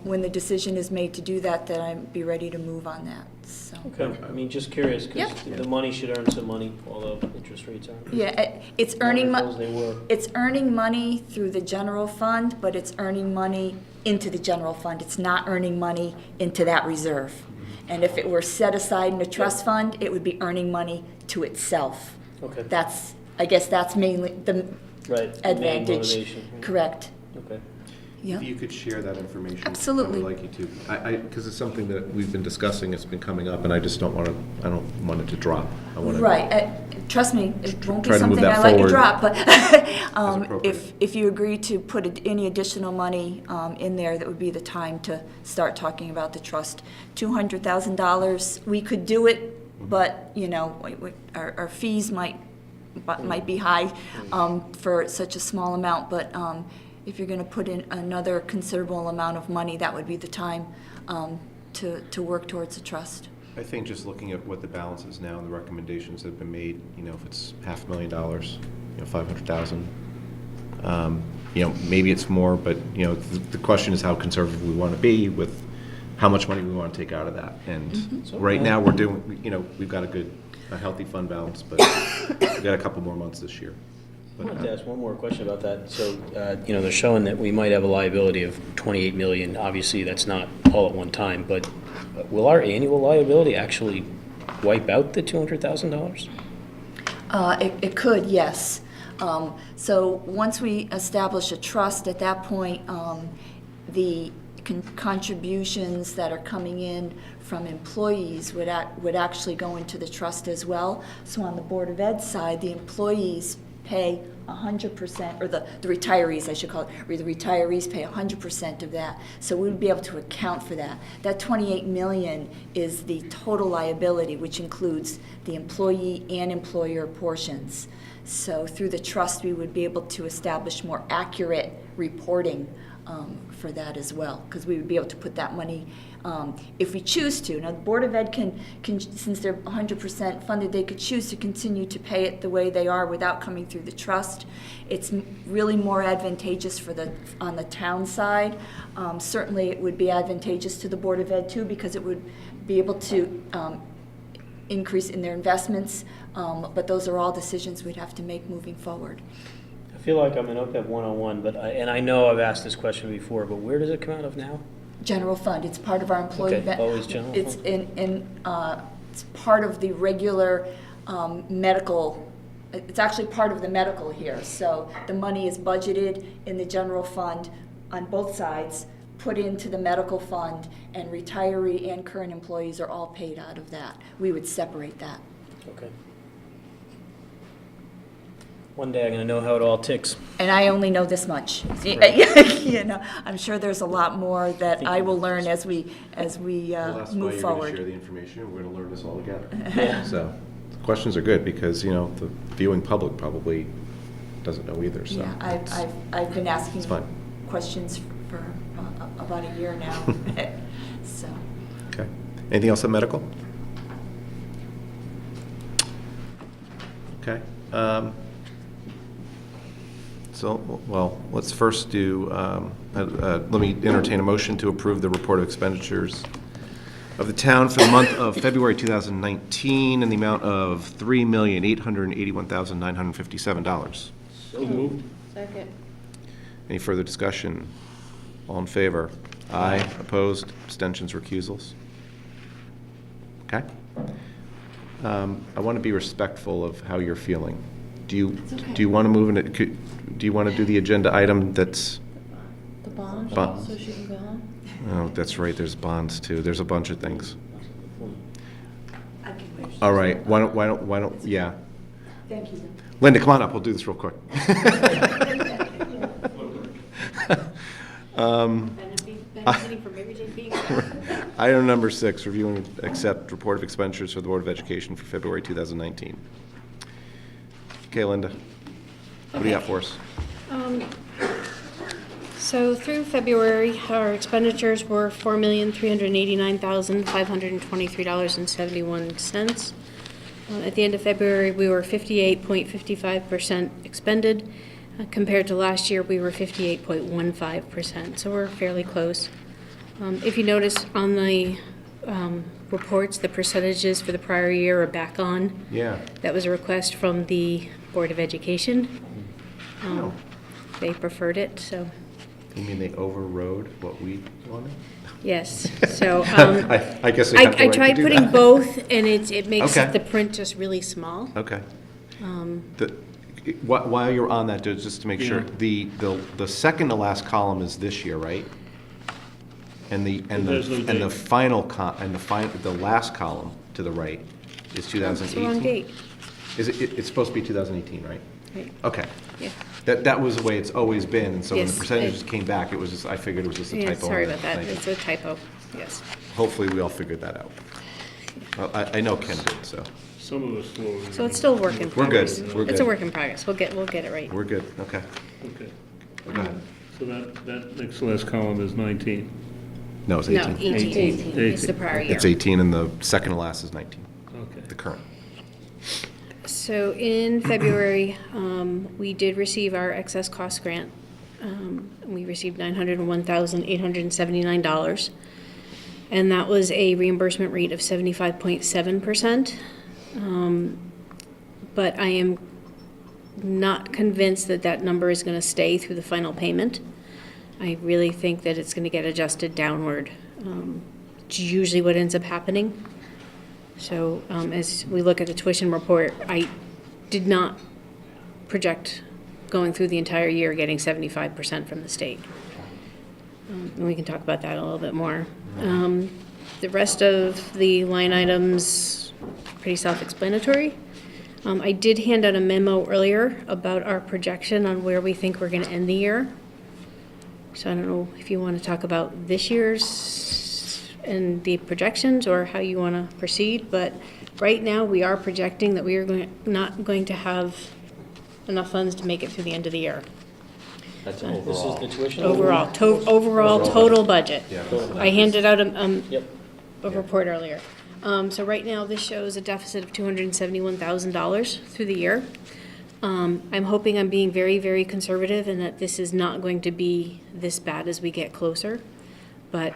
[SPEAKER 6] when the decision is made to do that, then I'd be ready to move on that. So,
[SPEAKER 2] Okay, I mean, just curious, because
[SPEAKER 6] Yep.
[SPEAKER 2] the money should earn some money, although interest rates aren't.
[SPEAKER 6] yeah, it's earning
[SPEAKER 2] Not as they were.
[SPEAKER 6] It's earning money through the general fund, but it's earning money into the general fund. It's not earning money into that reserve. And if it were set aside in a trust fund, it would be earning money to itself.
[SPEAKER 2] Okay.
[SPEAKER 6] I guess that's mainly the
[SPEAKER 2] Right, the main
[SPEAKER 6] advantage.
[SPEAKER 2] motivation, right.
[SPEAKER 6] Correct.
[SPEAKER 2] Okay.
[SPEAKER 6] Yeah.
[SPEAKER 1] If you could share that information.
[SPEAKER 6] Absolutely.
[SPEAKER 1] I would like you to. Because it's something that we've been discussing, it's been coming up, and I just don't want it to drop. I want to.
[SPEAKER 6] Right. Trust me, it won't be
[SPEAKER 1] Try to move
[SPEAKER 6] something
[SPEAKER 1] that
[SPEAKER 6] I let you
[SPEAKER 1] forward
[SPEAKER 6] drop, but
[SPEAKER 1] appropriate.
[SPEAKER 6] if you agree to put any additional money in there, that would be the time to start talking about the trust. $200,000, we could do it, but, our fees might be high for such a small amount, but if you're going to put in another considerable amount of money, that would be the time to work towards the trust.
[SPEAKER 1] I think just looking at what the balance is now and the recommendations that have been made, if it's $500,000, 500,000, maybe it's more, but, the question is how conservative we want to be with how much money we want to take out of that. And right now, we're doing, we've got a healthy fund balance, but we've got a couple more months this year.
[SPEAKER 2] I wanted to ask one more question about that. So, they're showing that we might have a liability of $28 million. Obviously, that's not all at one time, but will our annual liability actually wipe out the $200,000?
[SPEAKER 6] It could, yes. So once we establish a trust, at that point, the contributions that are coming in from employees would actually go into the trust as well. So on the Board of Ed side, the employees pay 100%, or the retirees, I should call it, or the retirees pay 100% of that. So we would be able to account for that. That $28 million is the total liability, which includes the employee and employer portions. So through the trust, we would be able to establish more accurate reporting for that as well, because we would be able to put that money if we choose to. Now, the Board of Ed can, since they're 100% funded, they could choose to continue to pay it the way they are without coming through the trust. It's really more advantageous on the town side. Certainly, it would be advantageous to the Board of Ed too, because it would be able to increase in their investments, but those are all decisions we'd have to make moving forward.
[SPEAKER 2] I feel like I'm in OPEB 101, but I know I've asked this question before, but where does it come out of now?
[SPEAKER 6] General fund. It's part of our employee.
[SPEAKER 2] Okay, always general fund?
[SPEAKER 6] It's part of the regular medical. It's actually part of the medical here. So the money is budgeted in the general fund on both sides, put into the medical fund, and retiree and current employees are all paid out of that. We would separate that.
[SPEAKER 2] Okay. One day I'm going to know how it all ticks.
[SPEAKER 6] And I only know this much. I'm sure there's a lot more that I will learn as we
[SPEAKER 1] Well, that's why
[SPEAKER 6] move
[SPEAKER 1] you're going to
[SPEAKER 6] forward.
[SPEAKER 1] share the information. We're going to learn this all together.
[SPEAKER 2] Yeah.
[SPEAKER 1] So the questions are good because, the viewing public probably doesn't know either. So
[SPEAKER 6] Yeah, I've been asking
[SPEAKER 1] it's fine.
[SPEAKER 6] questions for about a year now. So.
[SPEAKER 1] Okay. Anything else on medical? Okay. Let's first do, let me entertain a motion to approve the report of expenditures of the town for the month of February 2019 in the amount of $3,881,957.
[SPEAKER 2] So moved.
[SPEAKER 7] Second.
[SPEAKER 1] Any further discussion? All in favor? Aye. Opposed? Abstentions? Recusals? Okay. I want to be respectful of how you're feeling. Do you want to move in it? Do you want to do the agenda item that's?
[SPEAKER 7] The bond,
[SPEAKER 1] Bond.
[SPEAKER 7] so she can go home?
[SPEAKER 1] Oh, that's right. There's bonds too. There's a bunch of things.
[SPEAKER 6] I can wait.
[SPEAKER 1] All right. Why don't? Yeah.
[SPEAKER 6] Thank you.
[SPEAKER 1] Linda, come on up. We'll do this real quick.
[SPEAKER 7] Benefiting from everything being there.
[SPEAKER 1] Item number 6, review and accept report of expenditures for the Board of Education for February 2019. Okay, Linda, what do you got for us?
[SPEAKER 10] So through February, our expenditures were $4,389,523.71. At the end of February, we were 58.55% expended. Compared to last year, we were 58.15%, so we're fairly close. If you notice on the reports, the percentages for the prior year are back on.
[SPEAKER 1] Yeah.
[SPEAKER 10] That was a request from the Board of Education.
[SPEAKER 1] Oh.
[SPEAKER 10] They preferred it, so,
[SPEAKER 1] You mean they overrode what we wanted?
[SPEAKER 10] yes. So,
[SPEAKER 1] I guess we have the
[SPEAKER 10] I
[SPEAKER 1] right to
[SPEAKER 10] tried
[SPEAKER 1] do
[SPEAKER 10] putting
[SPEAKER 1] that.
[SPEAKER 10] both, and it makes
[SPEAKER 1] Okay.
[SPEAKER 10] the print just really small.
[SPEAKER 1] Okay. While you're on that, just to make sure, the second to last column is this year, right? And
[SPEAKER 9] There's no
[SPEAKER 1] the
[SPEAKER 9] date.
[SPEAKER 1] the last column to the right is 2018.
[SPEAKER 10] It's the wrong date.
[SPEAKER 1] Is it's supposed to be 2018, right?
[SPEAKER 10] Right.
[SPEAKER 1] Okay.
[SPEAKER 10] Yeah.
[SPEAKER 1] That was the way it's always been, and so when the
[SPEAKER 10] Yes,
[SPEAKER 1] percentages came back, it was just, I figured it was just a
[SPEAKER 10] Yeah,
[SPEAKER 1] typo.
[SPEAKER 10] sorry
[SPEAKER 1] in
[SPEAKER 10] about
[SPEAKER 1] there.
[SPEAKER 10] that.
[SPEAKER 1] Thank you.
[SPEAKER 10] It's a typo, yes.
[SPEAKER 1] Hopefully, we all figured that out. Well, I know Ken did, so
[SPEAKER 9] Some of us will.
[SPEAKER 10] So it's still a work in
[SPEAKER 1] We're good.
[SPEAKER 10] progress.
[SPEAKER 1] We're
[SPEAKER 10] It's a
[SPEAKER 1] good.
[SPEAKER 10] work in progress. We'll get it right.
[SPEAKER 1] we're good, okay.
[SPEAKER 9] Okay.
[SPEAKER 1] Go ahead.
[SPEAKER 9] So that next to last column is 19.
[SPEAKER 1] No, it's
[SPEAKER 10] No,
[SPEAKER 1] 18.
[SPEAKER 10] 18. It's the prior year.
[SPEAKER 1] It's 18, and the second to last is 19,
[SPEAKER 9] Okay.
[SPEAKER 1] the current.
[SPEAKER 10] So in February, we did receive our excess cost grant. We received $901,879. And that was a reimbursement rate of 75.7%. But I am not convinced that that number is going to stay through the final payment. I really think that it's going to get adjusted downward. It's usually what ends up happening. So as we look at the tuition report, I did not project going through the entire year getting 75% from the state. And we can talk about that a little bit more. The rest of the line items, pretty self-explanatory. I did hand out a memo earlier about our projection on where we think we're going to end the year. So I don't know if you want to talk about this year's and the projections or how you want to proceed, but right now we are projecting that we are not going to have enough funds to make it through the end of the year.
[SPEAKER 2] This is the tuition?
[SPEAKER 10] Overall, overall total budget.
[SPEAKER 1] Yeah.
[SPEAKER 10] I handed out
[SPEAKER 2] Yep.
[SPEAKER 10] a report earlier. So right now, this shows a deficit of $271,000 through the year. I'm hoping I'm being very, very conservative and that this is not going to be this bad as we get closer. But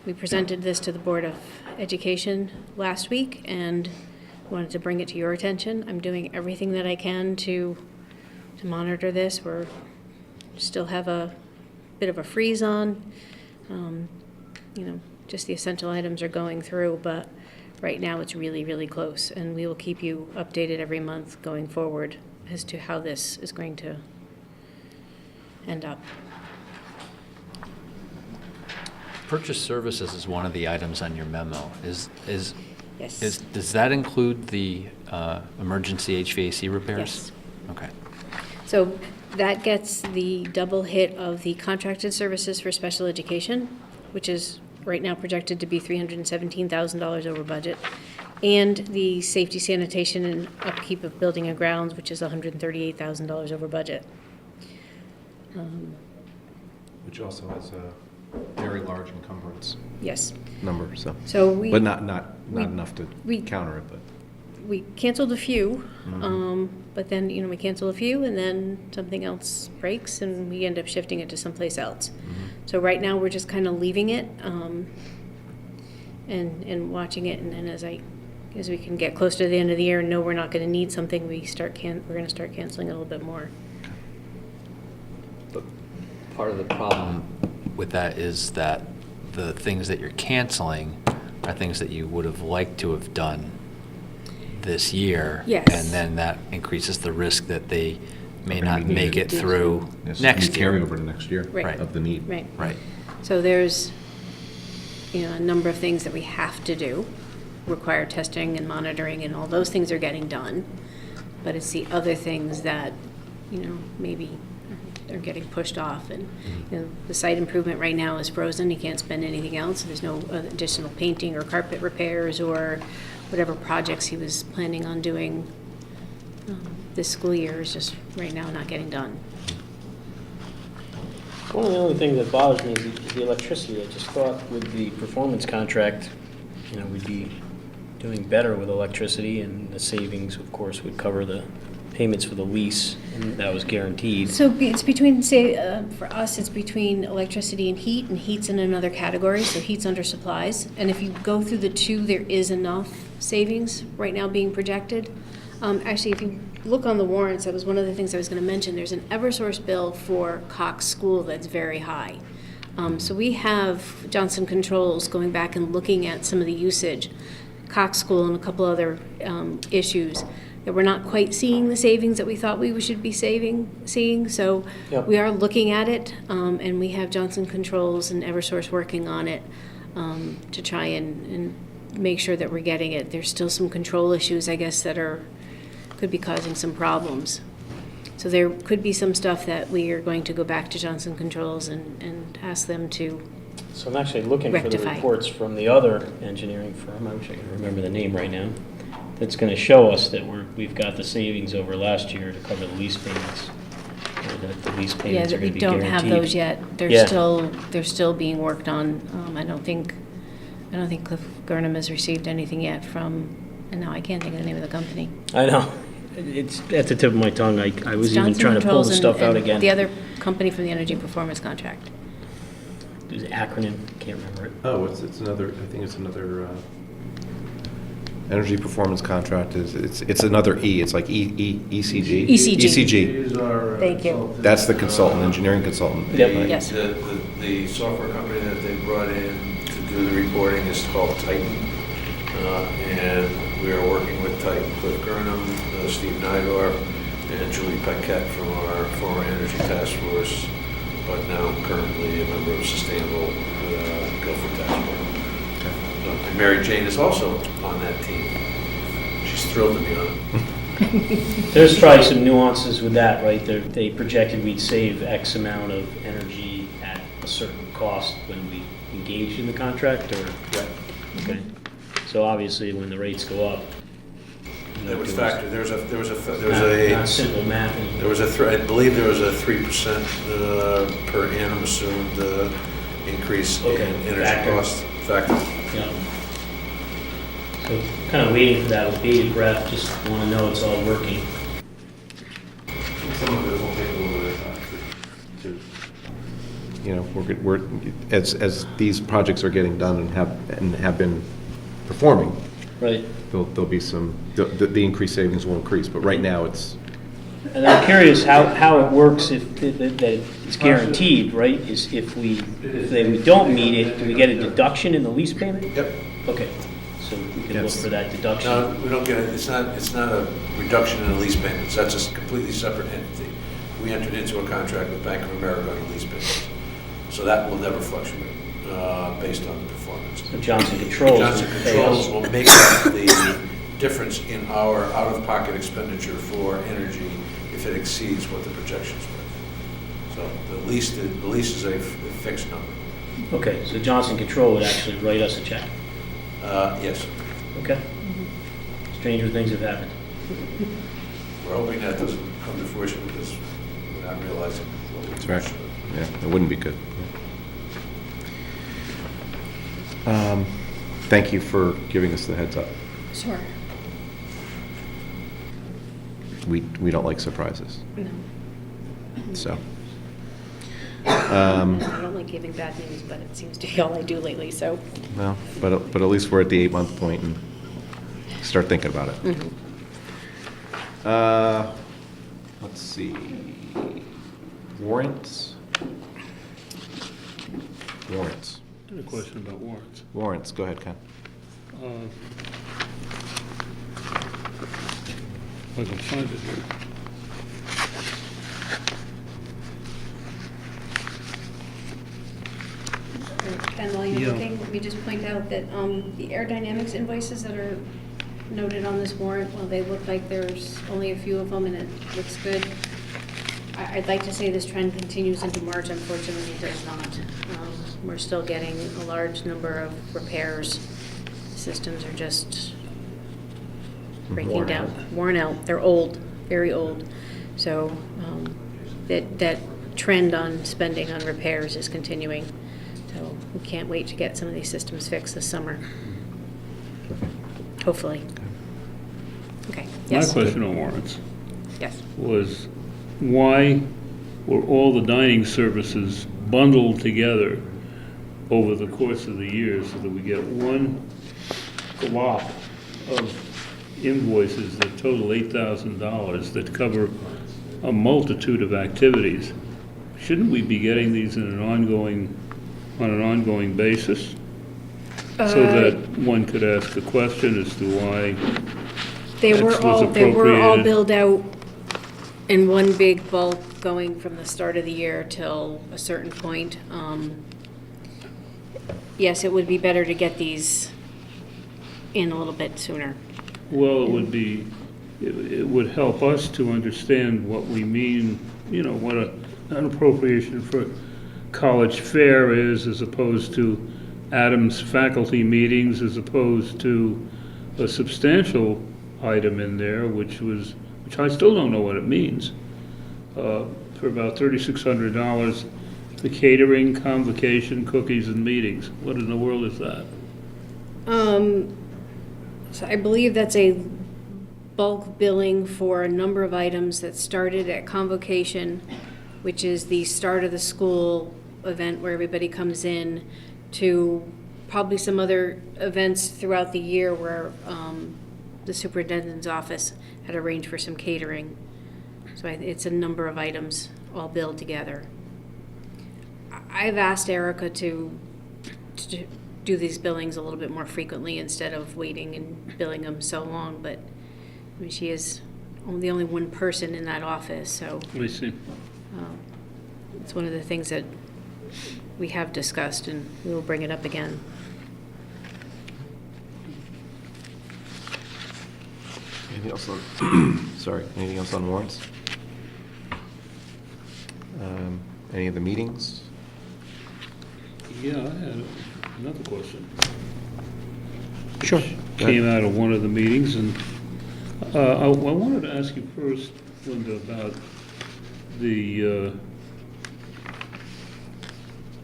[SPEAKER 10] we presented this to the Board of Education last week and wanted to bring it to your attention. I'm doing everything that I can to monitor this. We're still have a bit of a freeze on. Just the essential items are going through, but right now it's really, really close. And we will keep you updated every month going forward as to how this is going to end up.
[SPEAKER 8] Purchase services is one of the items on your memo.
[SPEAKER 10] Yes.
[SPEAKER 8] Does that include the emergency HVAC repairs?
[SPEAKER 10] Yes.
[SPEAKER 8] Okay.
[SPEAKER 10] So that gets the double hit of the contracted services for special education, which is right now projected to be $317,000 over budget, and the safety, sanitation, and upkeep of building and grounds, which is $138,000 over budget.
[SPEAKER 1] Which also has a very large encumbrance
[SPEAKER 10] Yes.
[SPEAKER 1] number, so.
[SPEAKER 10] So we.
[SPEAKER 1] But not
[SPEAKER 10] we-
[SPEAKER 1] enough to
[SPEAKER 10] we-
[SPEAKER 1] counter it, but.
[SPEAKER 10] We canceled a few, but then, we cancel a few and then something else breaks and we end up shifting it to someplace else. So right now, we're just kind of leaving it and watching it, and then as we can get close to the end of the year and know we're not going to need something, we're going to start canceling a little bit more.
[SPEAKER 8] But part of the problem with that is that the things that you're canceling are things that you would have liked to have done this year.
[SPEAKER 10] Yes.
[SPEAKER 8] And then that increases the risk that they may
[SPEAKER 1] Maybe
[SPEAKER 8] not
[SPEAKER 1] need
[SPEAKER 8] make it through
[SPEAKER 1] Yes,
[SPEAKER 8] next year.
[SPEAKER 1] Carry over to next year
[SPEAKER 10] Right.
[SPEAKER 1] of the need.
[SPEAKER 10] Right.
[SPEAKER 8] Right.
[SPEAKER 10] So there's, a number of things that we have to do, require testing and monitoring, and all those things are getting done. But it's the other things that, maybe are getting pushed off. And, the site improvement right now is frozen. You can't spend anything else. There's no additional painting or carpet repairs or whatever projects he was planning on doing this school year is just right now not getting done.
[SPEAKER 2] One of the only things that bothers me is the electricity. I just thought with the performance contract, we'd be doing better with electricity, and the savings, of course, would cover the payments for the lease, and that was guaranteed.
[SPEAKER 10] So it's between, say, for us, it's between electricity and heat's in another category, so heat's under supplies. And if you go through the two, there is enough savings right now being projected. Actually, if you look on the warrants, that was one of the things I was going to mention, there's an Eversource bill for Cox School that's very high. So we have Johnson Controls going back and looking at some of the usage, Cox School and a couple other issues that we're not quite seeing the savings that we thought we should be seeing. So
[SPEAKER 2] Yep.
[SPEAKER 10] we are looking at it, and we have Johnson Controls and Eversource working on it to try and make sure that we're getting it. There's still some control issues, I guess, that could be causing some problems. So there could be some stuff that we are going to go back to Johnson Controls and ask them to.
[SPEAKER 2] So I'm actually looking for the
[SPEAKER 10] Rectify.
[SPEAKER 2] reports from the other engineering firm, I wish I could remember the name right now, that's gonna show us that we've got the savings over last year to cover the lease payments. Or that the lease
[SPEAKER 10] Yeah,
[SPEAKER 2] payments are
[SPEAKER 10] we
[SPEAKER 2] gonna be
[SPEAKER 10] don't
[SPEAKER 2] guaranteed.
[SPEAKER 10] have those yet.
[SPEAKER 2] Yeah.
[SPEAKER 10] They're still being worked on. I don't think Cliff Gurnham has received anything yet from, and now I can't think of the name of the company.
[SPEAKER 2] I know, it's at the tip of my tongue, I was even
[SPEAKER 10] Johnson
[SPEAKER 2] trying to pull
[SPEAKER 10] Controls
[SPEAKER 2] the
[SPEAKER 10] and-
[SPEAKER 2] stuff out
[SPEAKER 10] and
[SPEAKER 2] again.
[SPEAKER 10] The other company from the energy performance contract.
[SPEAKER 2] There's an acronym, can't remember it.
[SPEAKER 1] Oh, it's another, I think it's another, energy performance contract it's another E, it's like ECG?
[SPEAKER 10] ECG.
[SPEAKER 1] ECG.
[SPEAKER 10] Thank you.
[SPEAKER 1] That's the consultant, engineering consultant.
[SPEAKER 2] Yep.
[SPEAKER 1] Right.
[SPEAKER 10] Yes.
[SPEAKER 5] The software company that they brought in to do the reporting is called Titan. And we are working with Titan, Cliff Gurnham, Steve Nydorf, and Julie Paquette from our former energy task force, but now currently a member of Sustainable Guilford Task Force. And Mary Jane is also on that team. She's thrilled to be on it.
[SPEAKER 2] There's probably some nuances with that, right? They projected we'd save X amount of energy at a certain cost when we engaged in the contract, or?
[SPEAKER 5] Yeah.
[SPEAKER 2] Okay. So obviously, when the rates go up.
[SPEAKER 5] It was factored. There was
[SPEAKER 2] Not simple math.
[SPEAKER 5] I believe there was a 3% per annum assumed increase in
[SPEAKER 2] Okay.
[SPEAKER 5] energy
[SPEAKER 2] Factor.
[SPEAKER 5] cost factor.
[SPEAKER 2] Yeah. So kind of waiting for that with bated breath, just want to know it's all working.
[SPEAKER 1] Some of it will take a little bit of time to, you know, we're, as these projects are getting done and have been performing,
[SPEAKER 2] Right.
[SPEAKER 1] there'll be the increased savings will increase, but right now it's,
[SPEAKER 2] And I'm curious how it works if that it's guaranteed, right? Is if we don't meet it, do we get a deduction in the lease payment?
[SPEAKER 5] Yep.
[SPEAKER 2] Okay, so we can look
[SPEAKER 1] Yes.
[SPEAKER 2] for that deduction.
[SPEAKER 5] No, we don't get it. It's not a reduction in the lease payments. That's a completely separate entity. We entered into a contract with Bank of America on the lease payments. So that will never fluctuate based on the performance.
[SPEAKER 2] So Johnson Controls.
[SPEAKER 5] Johnson
[SPEAKER 2] will pay
[SPEAKER 5] Controls
[SPEAKER 2] us.
[SPEAKER 5] will make up the difference in our out-of-pocket expenditure for energy if it exceeds what the projections were. So the lease is a fixed number.
[SPEAKER 2] Okay, so Johnson Control would actually write us a check.
[SPEAKER 5] Yes.
[SPEAKER 2] Okay. Stranger things have happened.
[SPEAKER 5] We're hoping that doesn't come to fruition because we're not realizing what we're
[SPEAKER 1] that's right. Yeah, it wouldn't be good. Thank you for giving us the heads up.
[SPEAKER 10] Sure.
[SPEAKER 1] We don't like surprises,
[SPEAKER 10] No.
[SPEAKER 1] so.
[SPEAKER 10] I don't like giving bad news, but it seems to be all I do lately, so.
[SPEAKER 1] Well, but at least we're at the 8-month point and start thinking about it. Let's see. Warrants? Warrants.
[SPEAKER 9] I had a question about warrants.
[SPEAKER 1] Warrants, go ahead, Ken.
[SPEAKER 9] If I can find it here.
[SPEAKER 10] And while you're
[SPEAKER 9] Yeah.
[SPEAKER 10] looking, let me just point out that the air dynamics invoices that are noted on this warrant, while they look like there's only a few of them and it looks good, I'd like to say this trend continues into March. Unfortunately, it does not. We're still getting a large number of repairs. Systems are just breaking down, worn out. They're old, very old. So that trend on spending on repairs is continuing. So we can't wait to get some of these systems fixed this summer. Hopefully. Okay,
[SPEAKER 9] My
[SPEAKER 10] yes.
[SPEAKER 9] question on warrants.
[SPEAKER 10] Yes.
[SPEAKER 9] was why were all the dining services bundled together over the course of the year so that we get one glop of invoices that total $8,000 that cover a multitude of activities? Shouldn't we be getting these on an ongoing basis? So that one could ask a question as to why
[SPEAKER 10] They
[SPEAKER 9] X
[SPEAKER 10] were
[SPEAKER 9] was
[SPEAKER 10] all
[SPEAKER 9] appropriated.
[SPEAKER 10] billed out in one big bulk going from the start of the year till a certain point. Yes, it would be better to get these in a little bit sooner.
[SPEAKER 9] Well, it would help us to understand what we mean, what an appropriation for college fair is as opposed to Adams faculty meetings, as opposed to a substantial item in there, which I still don't know what it means, for about $3,600, the catering, convocation, cookies, and meetings. What in the world is that?
[SPEAKER 10] So I believe that's a bulk billing for a number of items that started at convocation, which is the start of the school event where everybody comes in, to probably some other events throughout the year where the superintendent's office had arranged for some catering. So it's a number of items all billed together. I've asked Erica to do these billings a little bit more frequently instead of waiting and billing them so long, but I mean, she is the only one person in that office, so
[SPEAKER 9] I see.
[SPEAKER 10] it's one of the things that we have discussed, and we will bring it up again.
[SPEAKER 1] Anything else on, sorry, anything else on warrants? Any of the meetings?
[SPEAKER 9] Yeah, I had another question.
[SPEAKER 1] Sure.
[SPEAKER 9] Came out of one of the meetings, and I wanted to ask you first, Linda, about the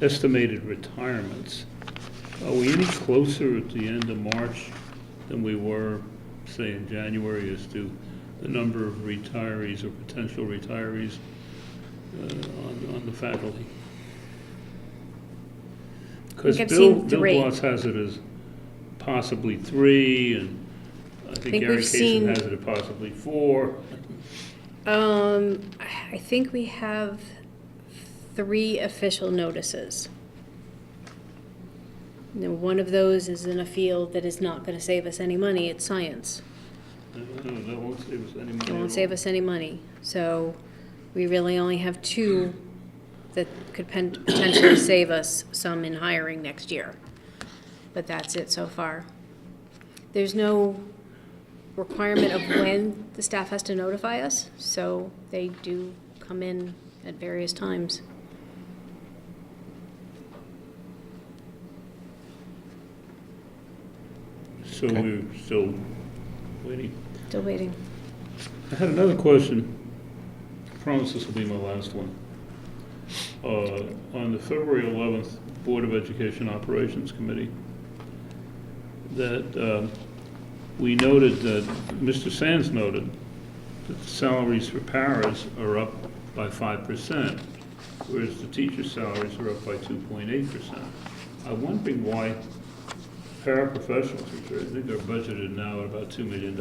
[SPEAKER 9] estimated retirements. Are we any closer at the end of March than we were, say, in January, as to the number of retirees or potential retirees on the faculty? Because
[SPEAKER 10] I've
[SPEAKER 9] Bill
[SPEAKER 10] seen 3.
[SPEAKER 9] Bloss has it as possibly 3, and I think
[SPEAKER 10] we've
[SPEAKER 9] Eric
[SPEAKER 10] seen-
[SPEAKER 9] Kaysen has it at possibly 4.
[SPEAKER 10] I think we have 3 official notices. Now, one of those is in a field that is not going to save us any money. It's science.
[SPEAKER 9] That won't save us any money.
[SPEAKER 10] It won't save us any money. So we really only have 2 that could potentially save us some in hiring next year. But that's it so far. There's no requirement of when the staff has to notify us, so they do come in at various times.
[SPEAKER 9] So
[SPEAKER 1] Okay.
[SPEAKER 9] we're still waiting.
[SPEAKER 10] Still waiting.
[SPEAKER 9] I had another question. I promise this will be my last one. On the February 11th Board of Education Operations Committee, that we noted that, Mr. Sands noted, that the salaries for paras are up by 5%, whereas the teacher salaries are up by 2.8%. I'm wondering why paraprofessionals, which I think are budgeted now at about $2 million.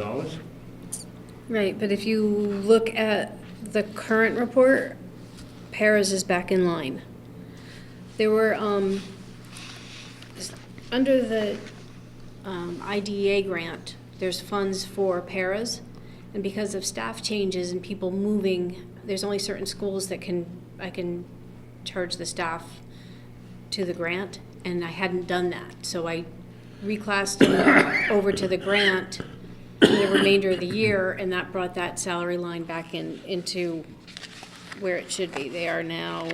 [SPEAKER 10] Right, but if you look at the current report, paras is back in line. There were, under the IDEA grant, there's funds for paras, and because of staff changes and people moving, there's only certain schools that I can charge the staff to the grant, and I hadn't done that, so I reclassed them over to the grant for the remainder of the year, and that brought that salary line back into where it should be. They are now,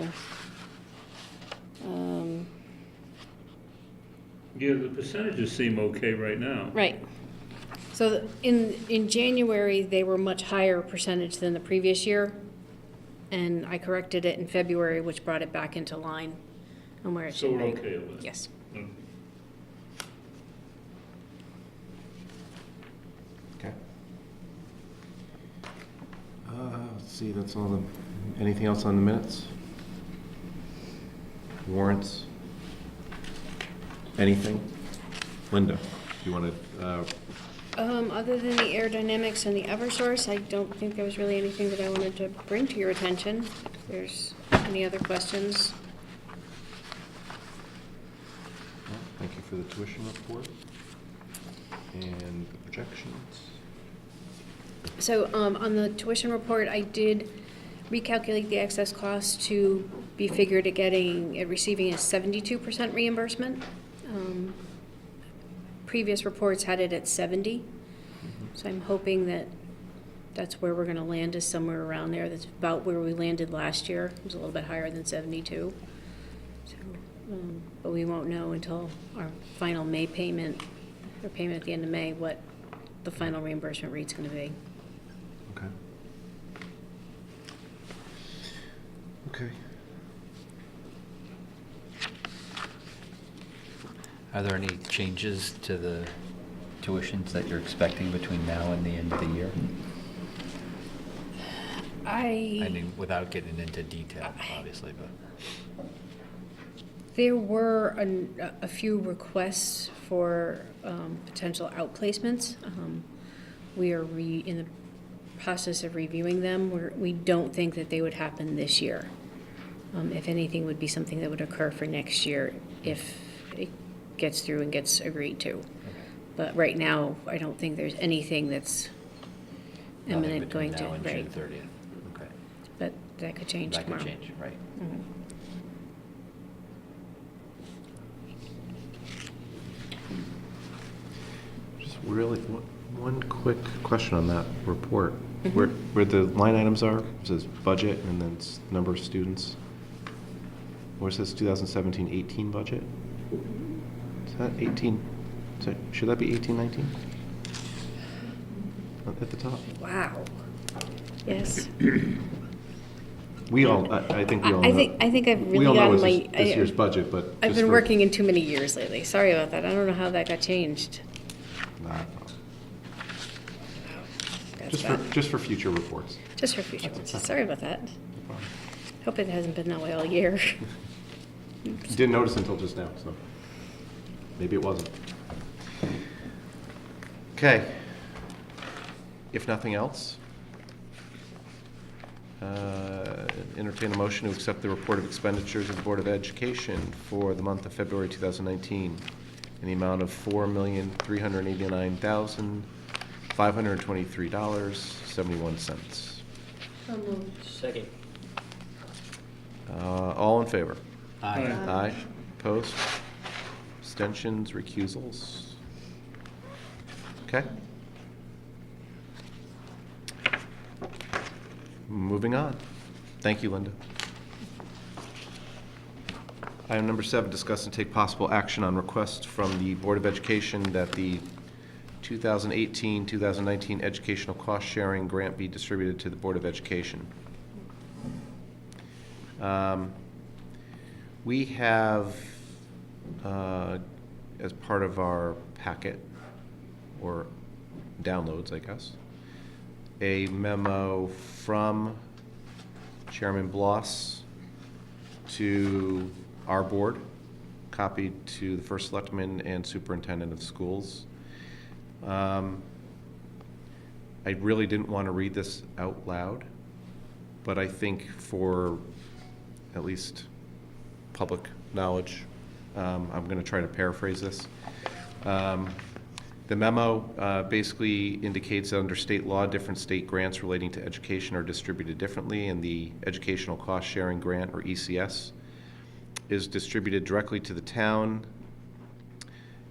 [SPEAKER 9] Yeah, the percentages seem okay right now.
[SPEAKER 10] right. So in January, they were much higher percentage than the previous year, and I corrected it in February, which brought it back into line on where it
[SPEAKER 9] So
[SPEAKER 10] should be.
[SPEAKER 9] we're okay with it?
[SPEAKER 10] Yes.
[SPEAKER 1] Okay. let's see, that's all the, anything else on the minutes? Warrants? Anything? Linda, do you want to,
[SPEAKER 10] Other than the aerodynamics and the Eversource, I don't think there was really anything that I wanted to bring to your attention. If there's any other questions?
[SPEAKER 1] thank you for the tuition report and the projections.
[SPEAKER 10] So on the tuition report, I did recalculate the excess cost to be figured at receiving a 72% reimbursement. Previous reports had it at 70. So I'm hoping that that's where we're going to land, is somewhere around there. That's about where we landed last year. It was a little bit higher than 72. So, but we won't know until our final May payment, or payment at the end of May, what the final reimbursement rate's going to be.
[SPEAKER 1] Okay. Okay.
[SPEAKER 3] Are there any changes to the tuitions that you're expecting between now and the end of the year? I mean, without getting into detail, obviously, but.
[SPEAKER 10] There were a few requests for potential outplacements. We are in the process of reviewing them. We don't think that they would happen this year. If anything, would be something that would occur for next year if it gets through and gets agreed to. Okay. But right now, I don't think there's anything that's imminent going to.
[SPEAKER 3] Now and
[SPEAKER 10] right.
[SPEAKER 3] June 30th. Okay.
[SPEAKER 10] But that could change tomorrow.
[SPEAKER 3] That could change, right.
[SPEAKER 10] Mm-hmm.
[SPEAKER 1] Just really, one quick question on that report. Where the line items are, it says budget and then it's number of students. Where it says 2017-18 budget? Is that 18? Should that be 18-19? At the top?
[SPEAKER 10] Wow. Yes.
[SPEAKER 1] We all, I think we all know.
[SPEAKER 10] I think I've
[SPEAKER 1] We
[SPEAKER 10] really
[SPEAKER 1] all know
[SPEAKER 10] gotten
[SPEAKER 1] it's
[SPEAKER 10] my.
[SPEAKER 1] this year's budget, but.
[SPEAKER 10] I've
[SPEAKER 1] just
[SPEAKER 10] been
[SPEAKER 1] for-
[SPEAKER 10] working in too many years lately. Sorry about that. I don't know how that got changed.
[SPEAKER 1] Nah,
[SPEAKER 10] That's
[SPEAKER 1] Just
[SPEAKER 10] bad.
[SPEAKER 1] just for future reports.
[SPEAKER 10] Just for future ones. Sorry about that. Hope it hasn't been that way all year.
[SPEAKER 1] Didn't notice until just now, so maybe it wasn't. Okay. If nothing else, entertain a motion to accept the report of expenditures of the Board of Education for the month of February 2019 in the amount of $4,389,523.71.
[SPEAKER 2] Second.
[SPEAKER 1] All in favor?
[SPEAKER 2] Aye.
[SPEAKER 1] Aye. Opposed? Abstentions, recusals? Okay. Moving on. Thank you, Linda. Item number 7, discuss and take possible action on request from the Board of Education that the 2018-2019 educational cost sharing grant be distributed to the Board of Education. We have, as part of our packet, or downloads, I guess, a memo from Chairman Bloss to our board, copied to the First Selectman and Superintendent of Schools. I really didn't want to read this out loud, but I think for at least public knowledge, I'm going to try to paraphrase this. The memo basically indicates that under state law, different state grants relating to education are distributed differently, and the Educational Cost Sharing Grant, or ECS, is distributed directly to the town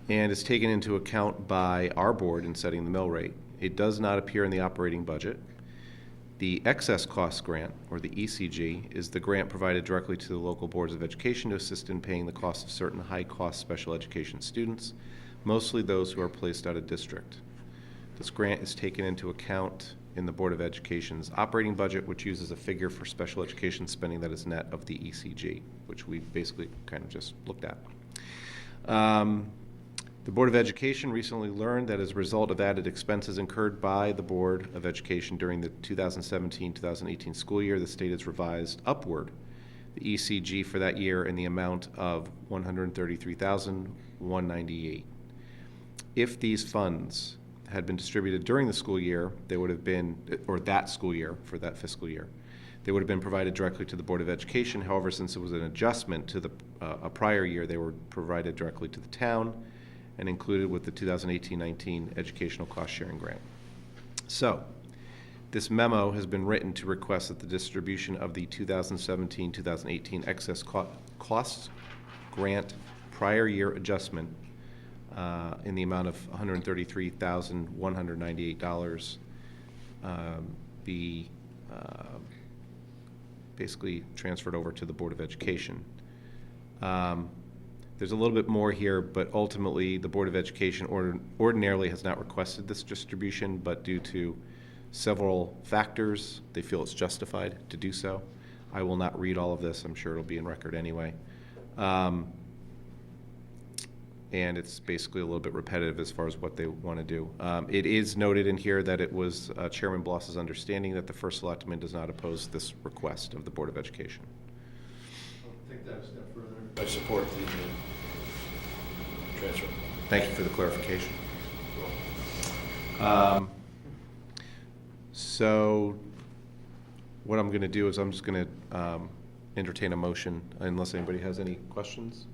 [SPEAKER 1] and is taken into account by our board in setting the mill rate. It does not appear in the operating budget. The Excess Cost Grant, or the ECG, is the grant provided directly to the local boards of education to assist in paying the cost of certain high-cost special education students, mostly those who are placed out of district. This grant is taken into account in the Board of Education's operating budget, which uses a figure for special education spending that is net of the ECG, which we basically kind of just looked at. The Board of Education recently learned that as a result of added expenses incurred by the Board of Education during the 2017-2018 school year, the state has revised upward the ECG for that year in the amount of $133,198. If these funds had been distributed during the school year, they would have been, or that school year, for that fiscal year, they would have been provided directly to the Board of Education. However, since it was an adjustment to a prior year, they were provided directly to the town and included with the 2018-19 Educational Cost Sharing Grant. So, this memo has been written to request that the distribution of the 2017-2018 excess costs grant prior year adjustment in the amount of $133,198 be basically transferred over to the Board of Education. There's a little bit more here, but ultimately the Board of Education ordinarily has not requested this distribution, but due to several factors, they feel it's justified to do so. I will not read all of this. I'm sure it'll be in record anyway. And it's basically a little bit repetitive as far as what they want to do. It is noted in here that it was Chairman Bloss's understanding that the First Selectman does not oppose this request of the Board of Education.
[SPEAKER 9] I'll take that a step further.
[SPEAKER 5] I support the transfer.
[SPEAKER 1] Thank you for the clarification. So what I'm going to do is I'm just going to entertain a motion unless anybody has any questions.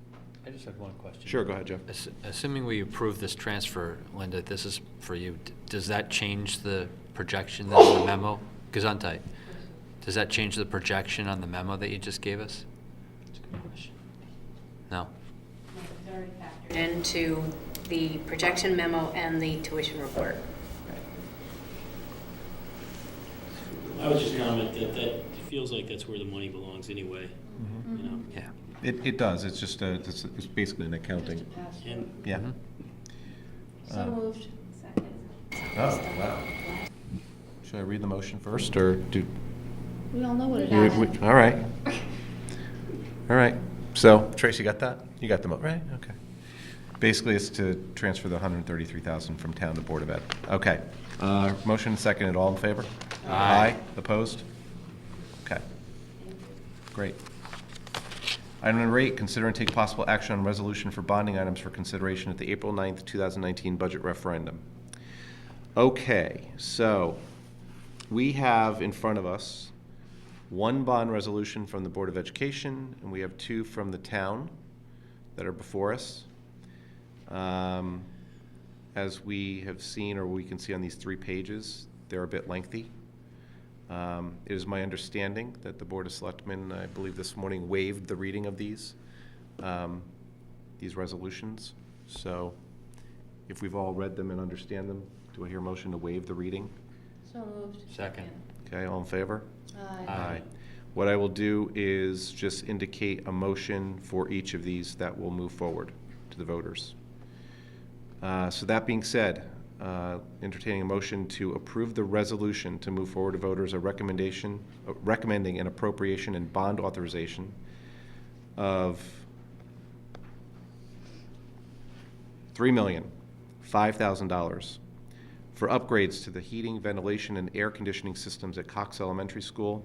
[SPEAKER 3] I just have one question.
[SPEAKER 1] Sure, go ahead, Jeff.
[SPEAKER 8] Assuming we approve this transfer, Linda, this is for you. Does that change the projection that's in the memo? Gesundheit. Does that change the projection on the memo that you just gave us?
[SPEAKER 3] That's a good question.
[SPEAKER 8] No?
[SPEAKER 10] Into the projection memo and the tuition report.
[SPEAKER 2] I would just comment that it feels like that's where the money belongs anyway, you know?
[SPEAKER 8] Yeah.
[SPEAKER 1] It does. It's just it's basically an accounting.
[SPEAKER 2] And
[SPEAKER 1] Yeah.
[SPEAKER 7] So moved.
[SPEAKER 1] Oh, wow. Should I read the motion first, or do?
[SPEAKER 7] We all know what it
[SPEAKER 1] You-
[SPEAKER 7] is.
[SPEAKER 1] we- All right. All right. So, Tracy, got that? You got the right? Okay. Basically, it's to transfer the $133,000 from town to Board of Ed. Okay. Motion seconded. All in favor? Aye. Opposed? Okay. Great. Item number 8, consider and take possible action on resolution for bonding items for consideration at the April 9th, 2019 budget referendum. Okay, so we have in front of us one bond resolution from the Board of Education, and we have 2 from the town that are before us. As we have seen, or we can see on these 3 pages, they're a bit lengthy. It is my understanding that the Board of Selectmen, I believe this morning, waived the reading of these resolutions. So if we've all read them and understand them, do I hear a motion to waive the reading?
[SPEAKER 7] So moved.
[SPEAKER 8] Second.
[SPEAKER 1] Okay, all in favor?
[SPEAKER 7] Aye.
[SPEAKER 1] What I will do is just indicate a motion for each of these that will move forward to the voters. So that being said, entertaining a motion to approve the resolution to move forward to voters a recommending an appropriation and bond authorization of $3,005,000 for upgrades to the heating, ventilation, and air conditioning systems at Cox Elementary School,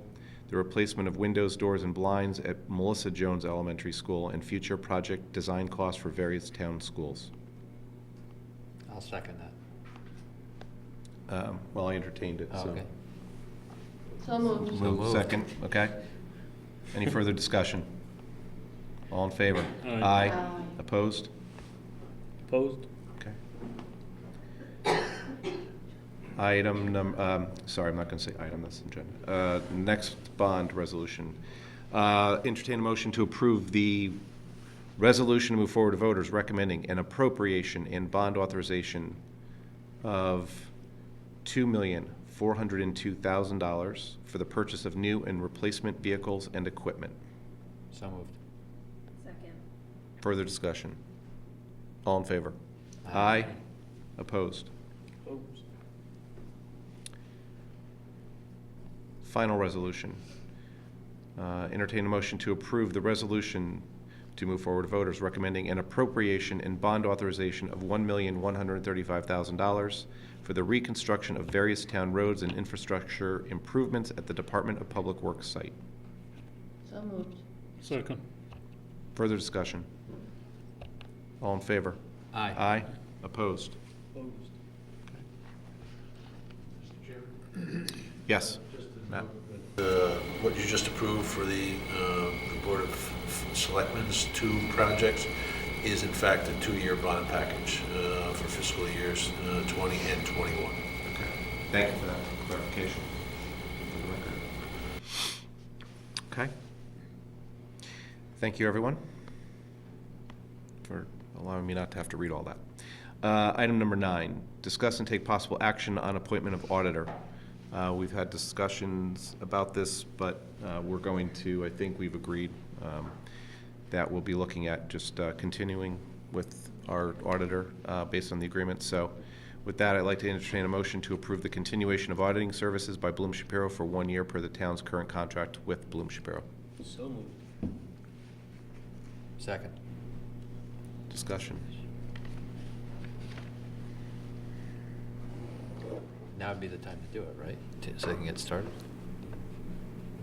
[SPEAKER 1] the replacement of windows, doors, and blinds at Melissa Jones Elementary School, and future project design costs for various town schools.
[SPEAKER 8] I'll second that.
[SPEAKER 1] Well, I entertained it,
[SPEAKER 8] Oh,
[SPEAKER 1] so.
[SPEAKER 8] okay.
[SPEAKER 7] So moved.
[SPEAKER 1] Move second, okay. Any further discussion? All in favor?
[SPEAKER 2] Aye.
[SPEAKER 1] Aye.
[SPEAKER 7] Aye.
[SPEAKER 1] Opposed?
[SPEAKER 2] opposed?
[SPEAKER 1] Okay. Item sorry, I'm not going to say item, that's agenda. Next bond resolution. Entertain a motion to approve the resolution to move forward to voters recommending an appropriation and bond authorization of $2,402,000 for the purchase of new and replacement vehicles and equipment.
[SPEAKER 8] So moved.
[SPEAKER 7] Second.
[SPEAKER 1] Further discussion? All in favor? Aye. Opposed?
[SPEAKER 2] Opposed.
[SPEAKER 1] Final resolution. Entertain a motion to approve the resolution to move forward to voters, recommending an appropriation and bond authorization of $1,135,000 for the reconstruction of various town roads and infrastructure improvements at the Department of Public Works site.
[SPEAKER 7] So moved.
[SPEAKER 9] Second.
[SPEAKER 1] Further discussion? All in favor?
[SPEAKER 8] Aye.
[SPEAKER 1] Aye. Opposed? Yes. Matt?
[SPEAKER 5] What you just approved for the Board of Selectmen's 2 projects is in fact a 2-year bond package for fiscal years 20 and 21.
[SPEAKER 1] Okay. Thank you for that clarification for the record. Okay. Thank you, everyone, for allowing me not to have to read all that. Item number 9, discuss and take possible action on appointment of auditor. We've had discussions about this, but we're going to, I think we've agreed that we'll be looking at just continuing with our auditor based on the agreement. So with that, I'd like to entertain a motion to approve the continuation of auditing services by Bloom Shapiro for 1 year per the town's current contract with Bloom Shapiro.
[SPEAKER 2] So moved.
[SPEAKER 8] Second.
[SPEAKER 1] Discussion.
[SPEAKER 8] Now would be the time to do it, right? So they can get started?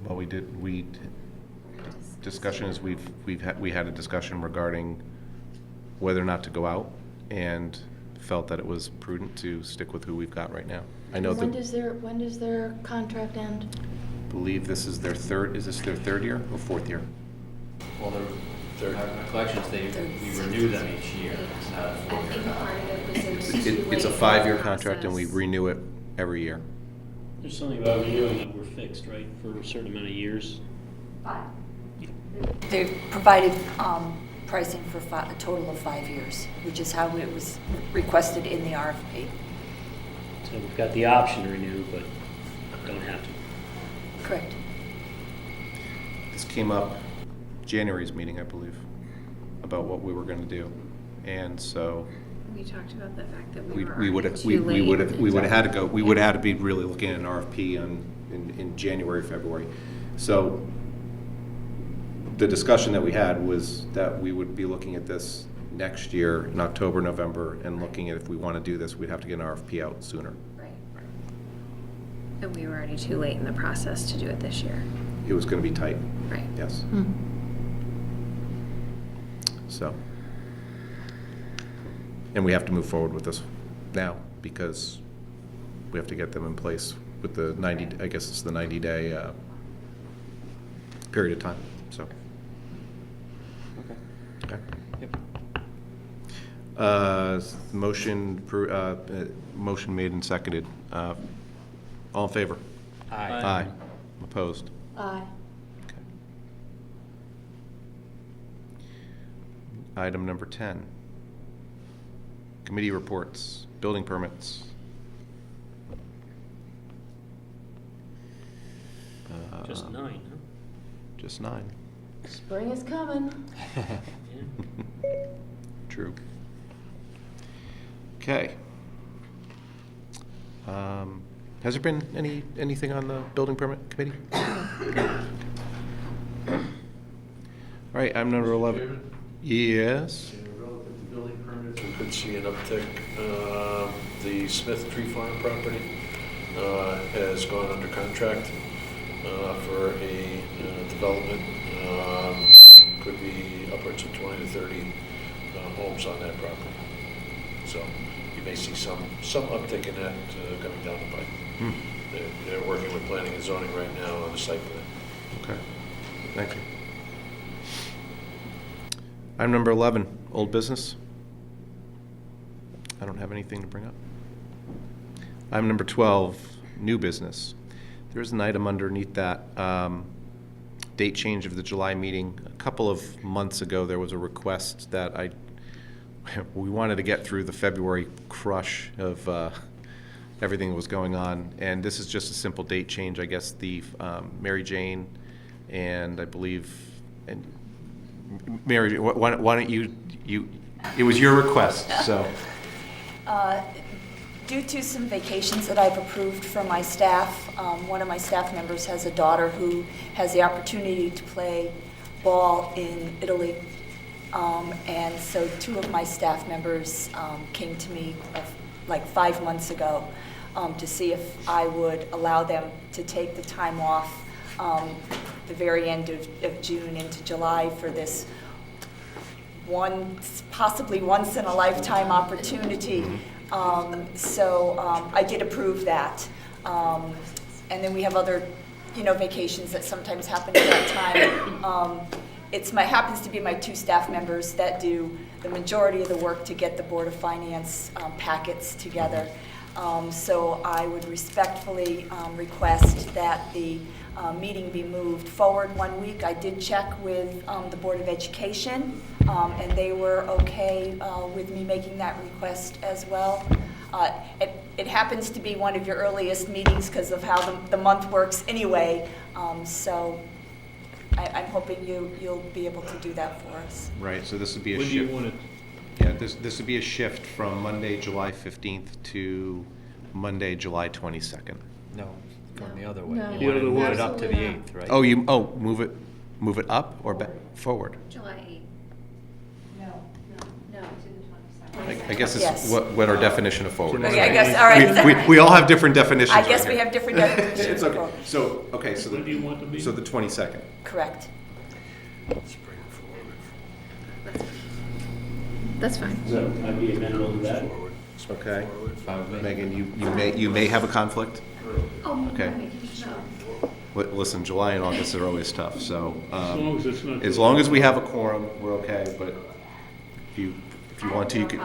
[SPEAKER 1] Well, discussion is we had a discussion regarding whether or not to go out, and felt that it was prudent to stick with who we've got right now. I know
[SPEAKER 7] When
[SPEAKER 1] that,
[SPEAKER 7] does their contract end?
[SPEAKER 1] believe this is their third, is this their 3rd year or 4th year?
[SPEAKER 8] Well, they're collections, we renew them each year. It's not a 4-year.
[SPEAKER 1] It's a 5-year contract and we renew it every year.
[SPEAKER 2] There's something about renewing that we're fixed, right, for a certain amount of years?
[SPEAKER 6] 5. They've provided pricing for a total of 5 years, which is how it was requested in the RFP.
[SPEAKER 2] So we've got the option to renew, but don't have to.
[SPEAKER 6] Correct.
[SPEAKER 1] This came up January's meeting, I believe, about what we were going to do, and so
[SPEAKER 10] We talked about the fact that
[SPEAKER 1] we would have had to go. We would have had to be really looking at an RFP in January, February. So the discussion that we had was that we would be looking at this next year in October, November, and looking at if we want to do this, we'd have to get an RFP out sooner.
[SPEAKER 10] Right. And we were already too late in the process to do it this year.
[SPEAKER 1] It was going to be tight.
[SPEAKER 10] Right.
[SPEAKER 1] Yes. So, and we have to move forward with this now because we have to get them in place with the 90, I guess it's the 90-day period of time, so. Okay.
[SPEAKER 8] Yep.
[SPEAKER 1] Motion made and seconded. All in favor?
[SPEAKER 8] Aye.
[SPEAKER 1] Aye. Opposed?
[SPEAKER 7] Aye.
[SPEAKER 1] Okay. Item number 10. Committee reports, building permits.
[SPEAKER 2] Just 9, huh?
[SPEAKER 1] Just 9.
[SPEAKER 7] Spring is coming.
[SPEAKER 2] Yeah.
[SPEAKER 1] True. Okay. Has there been anything on the building permit committee? All right, item number 11.
[SPEAKER 5] Chairman?
[SPEAKER 1] Yes.
[SPEAKER 5] Relative to building permits, we could see an uptick. The Smith Tree Farm property has gone under contract for a development. Could be upwards of 20 to 30 homes on that property. So you may see some uptick in that coming down the pipe. They're working with planning and zoning right now on the site plan.
[SPEAKER 1] Okay, thank you. Item number 11, old business. I don't have anything to bring up. Item number 12, new business. There is an item underneath that, date change of the July meeting. A couple of months ago, there was a request that we wanted to get through the February crush of everything that was going on, and this is just a simple date change. I guess the Mary Jane and I believe, and Mary, why don't you, it was your request, so.
[SPEAKER 6] Due to some vacations that I've approved for my staff, one of my staff members has a daughter who has the opportunity to play ball in Italy, And so 2 of my staff members came to me like 5 months ago to see if I would allow them to take the time off the very end of June into July for this possibly once in a lifetime opportunity. So I did approve that. And then we have other, vacations that sometimes happen at that time. Happens to be my 2 staff members that do the majority of the work to get the Board of Finance packets together. So I would respectfully request that the meeting be moved forward 1 week. I did check with the Board of Education, and they were okay with me making that request as well. It happens to be one of your earliest meetings because of how the month works anyway, so I'm hoping you'll be able to do that for us.
[SPEAKER 1] Right, so this would be a
[SPEAKER 9] When do you
[SPEAKER 1] shift.
[SPEAKER 9] want it?
[SPEAKER 1] Yeah, this would be a shift from Monday, July 15th to Monday, July 22nd.
[SPEAKER 3] No, going the other way.
[SPEAKER 7] No.
[SPEAKER 3] You
[SPEAKER 9] The
[SPEAKER 3] want to
[SPEAKER 9] other
[SPEAKER 3] move
[SPEAKER 9] way.
[SPEAKER 3] it up to the 8th, right?
[SPEAKER 1] Oh, move it up or forward?
[SPEAKER 10] July 8th. No, to the 22nd.
[SPEAKER 1] I guess
[SPEAKER 6] Yes.
[SPEAKER 1] it's what our definition of forward is.
[SPEAKER 6] Okay, I
[SPEAKER 1] right?
[SPEAKER 6] guess, all right.
[SPEAKER 1] We all have different definitions.
[SPEAKER 6] I guess
[SPEAKER 1] right
[SPEAKER 6] we
[SPEAKER 1] here.
[SPEAKER 6] have different definitions.
[SPEAKER 1] It's okay. So
[SPEAKER 9] When do you want the meeting?
[SPEAKER 1] so the 22nd.
[SPEAKER 6] Correct.
[SPEAKER 5] Let's bring it forward.
[SPEAKER 10] That's fine.
[SPEAKER 2] So I'd be amenable to that.
[SPEAKER 1] Okay.
[SPEAKER 3] Fine with me.
[SPEAKER 1] Megan, you may have a conflict.
[SPEAKER 10] Oh,
[SPEAKER 1] Okay.
[SPEAKER 10] no.
[SPEAKER 1] Listen, July and August are always tough, so
[SPEAKER 9] As long as it's not.
[SPEAKER 1] as long as we have a quorum, we're okay. But if you want to, you could.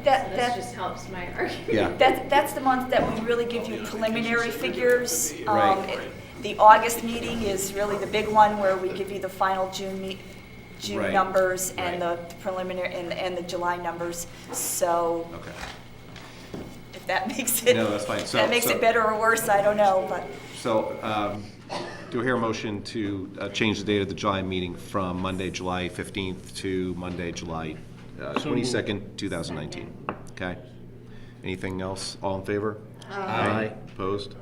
[SPEAKER 6] That
[SPEAKER 10] just helps my argument.
[SPEAKER 1] Yeah.
[SPEAKER 6] That's the month that we really give you preliminary figures.
[SPEAKER 1] Right.
[SPEAKER 6] The August meeting is really the big one where we give you the final June
[SPEAKER 1] Right.
[SPEAKER 6] numbers and
[SPEAKER 1] Right.
[SPEAKER 6] the preliminary and the July numbers. So
[SPEAKER 1] Okay.
[SPEAKER 6] if that makes it,
[SPEAKER 1] No, that's fine. So-
[SPEAKER 6] that makes
[SPEAKER 1] so-
[SPEAKER 6] it better or worse, I don't know, but
[SPEAKER 1] So, do I hear a motion to change the date of the July meeting from Monday, July 15th to Monday, July 22nd, 2019? Okay. Anything else? All in favor? Aye. Opposed?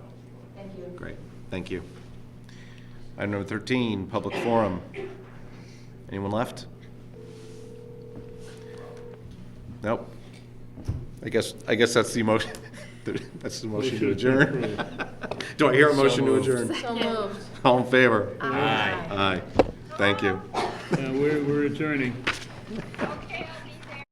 [SPEAKER 1] Thank you. Great, thank you. Item number 13, public forum. Anyone left? Nope. I guess that's the motion. That's the motion to
[SPEAKER 9] Motion to
[SPEAKER 1] adjourn.
[SPEAKER 9] approve.
[SPEAKER 1] Do I hear a motion to adjourn?
[SPEAKER 7] So moved.
[SPEAKER 1] All in favor?
[SPEAKER 3] Aye.
[SPEAKER 1] Aye. Thank you.
[SPEAKER 9] We're adjourning.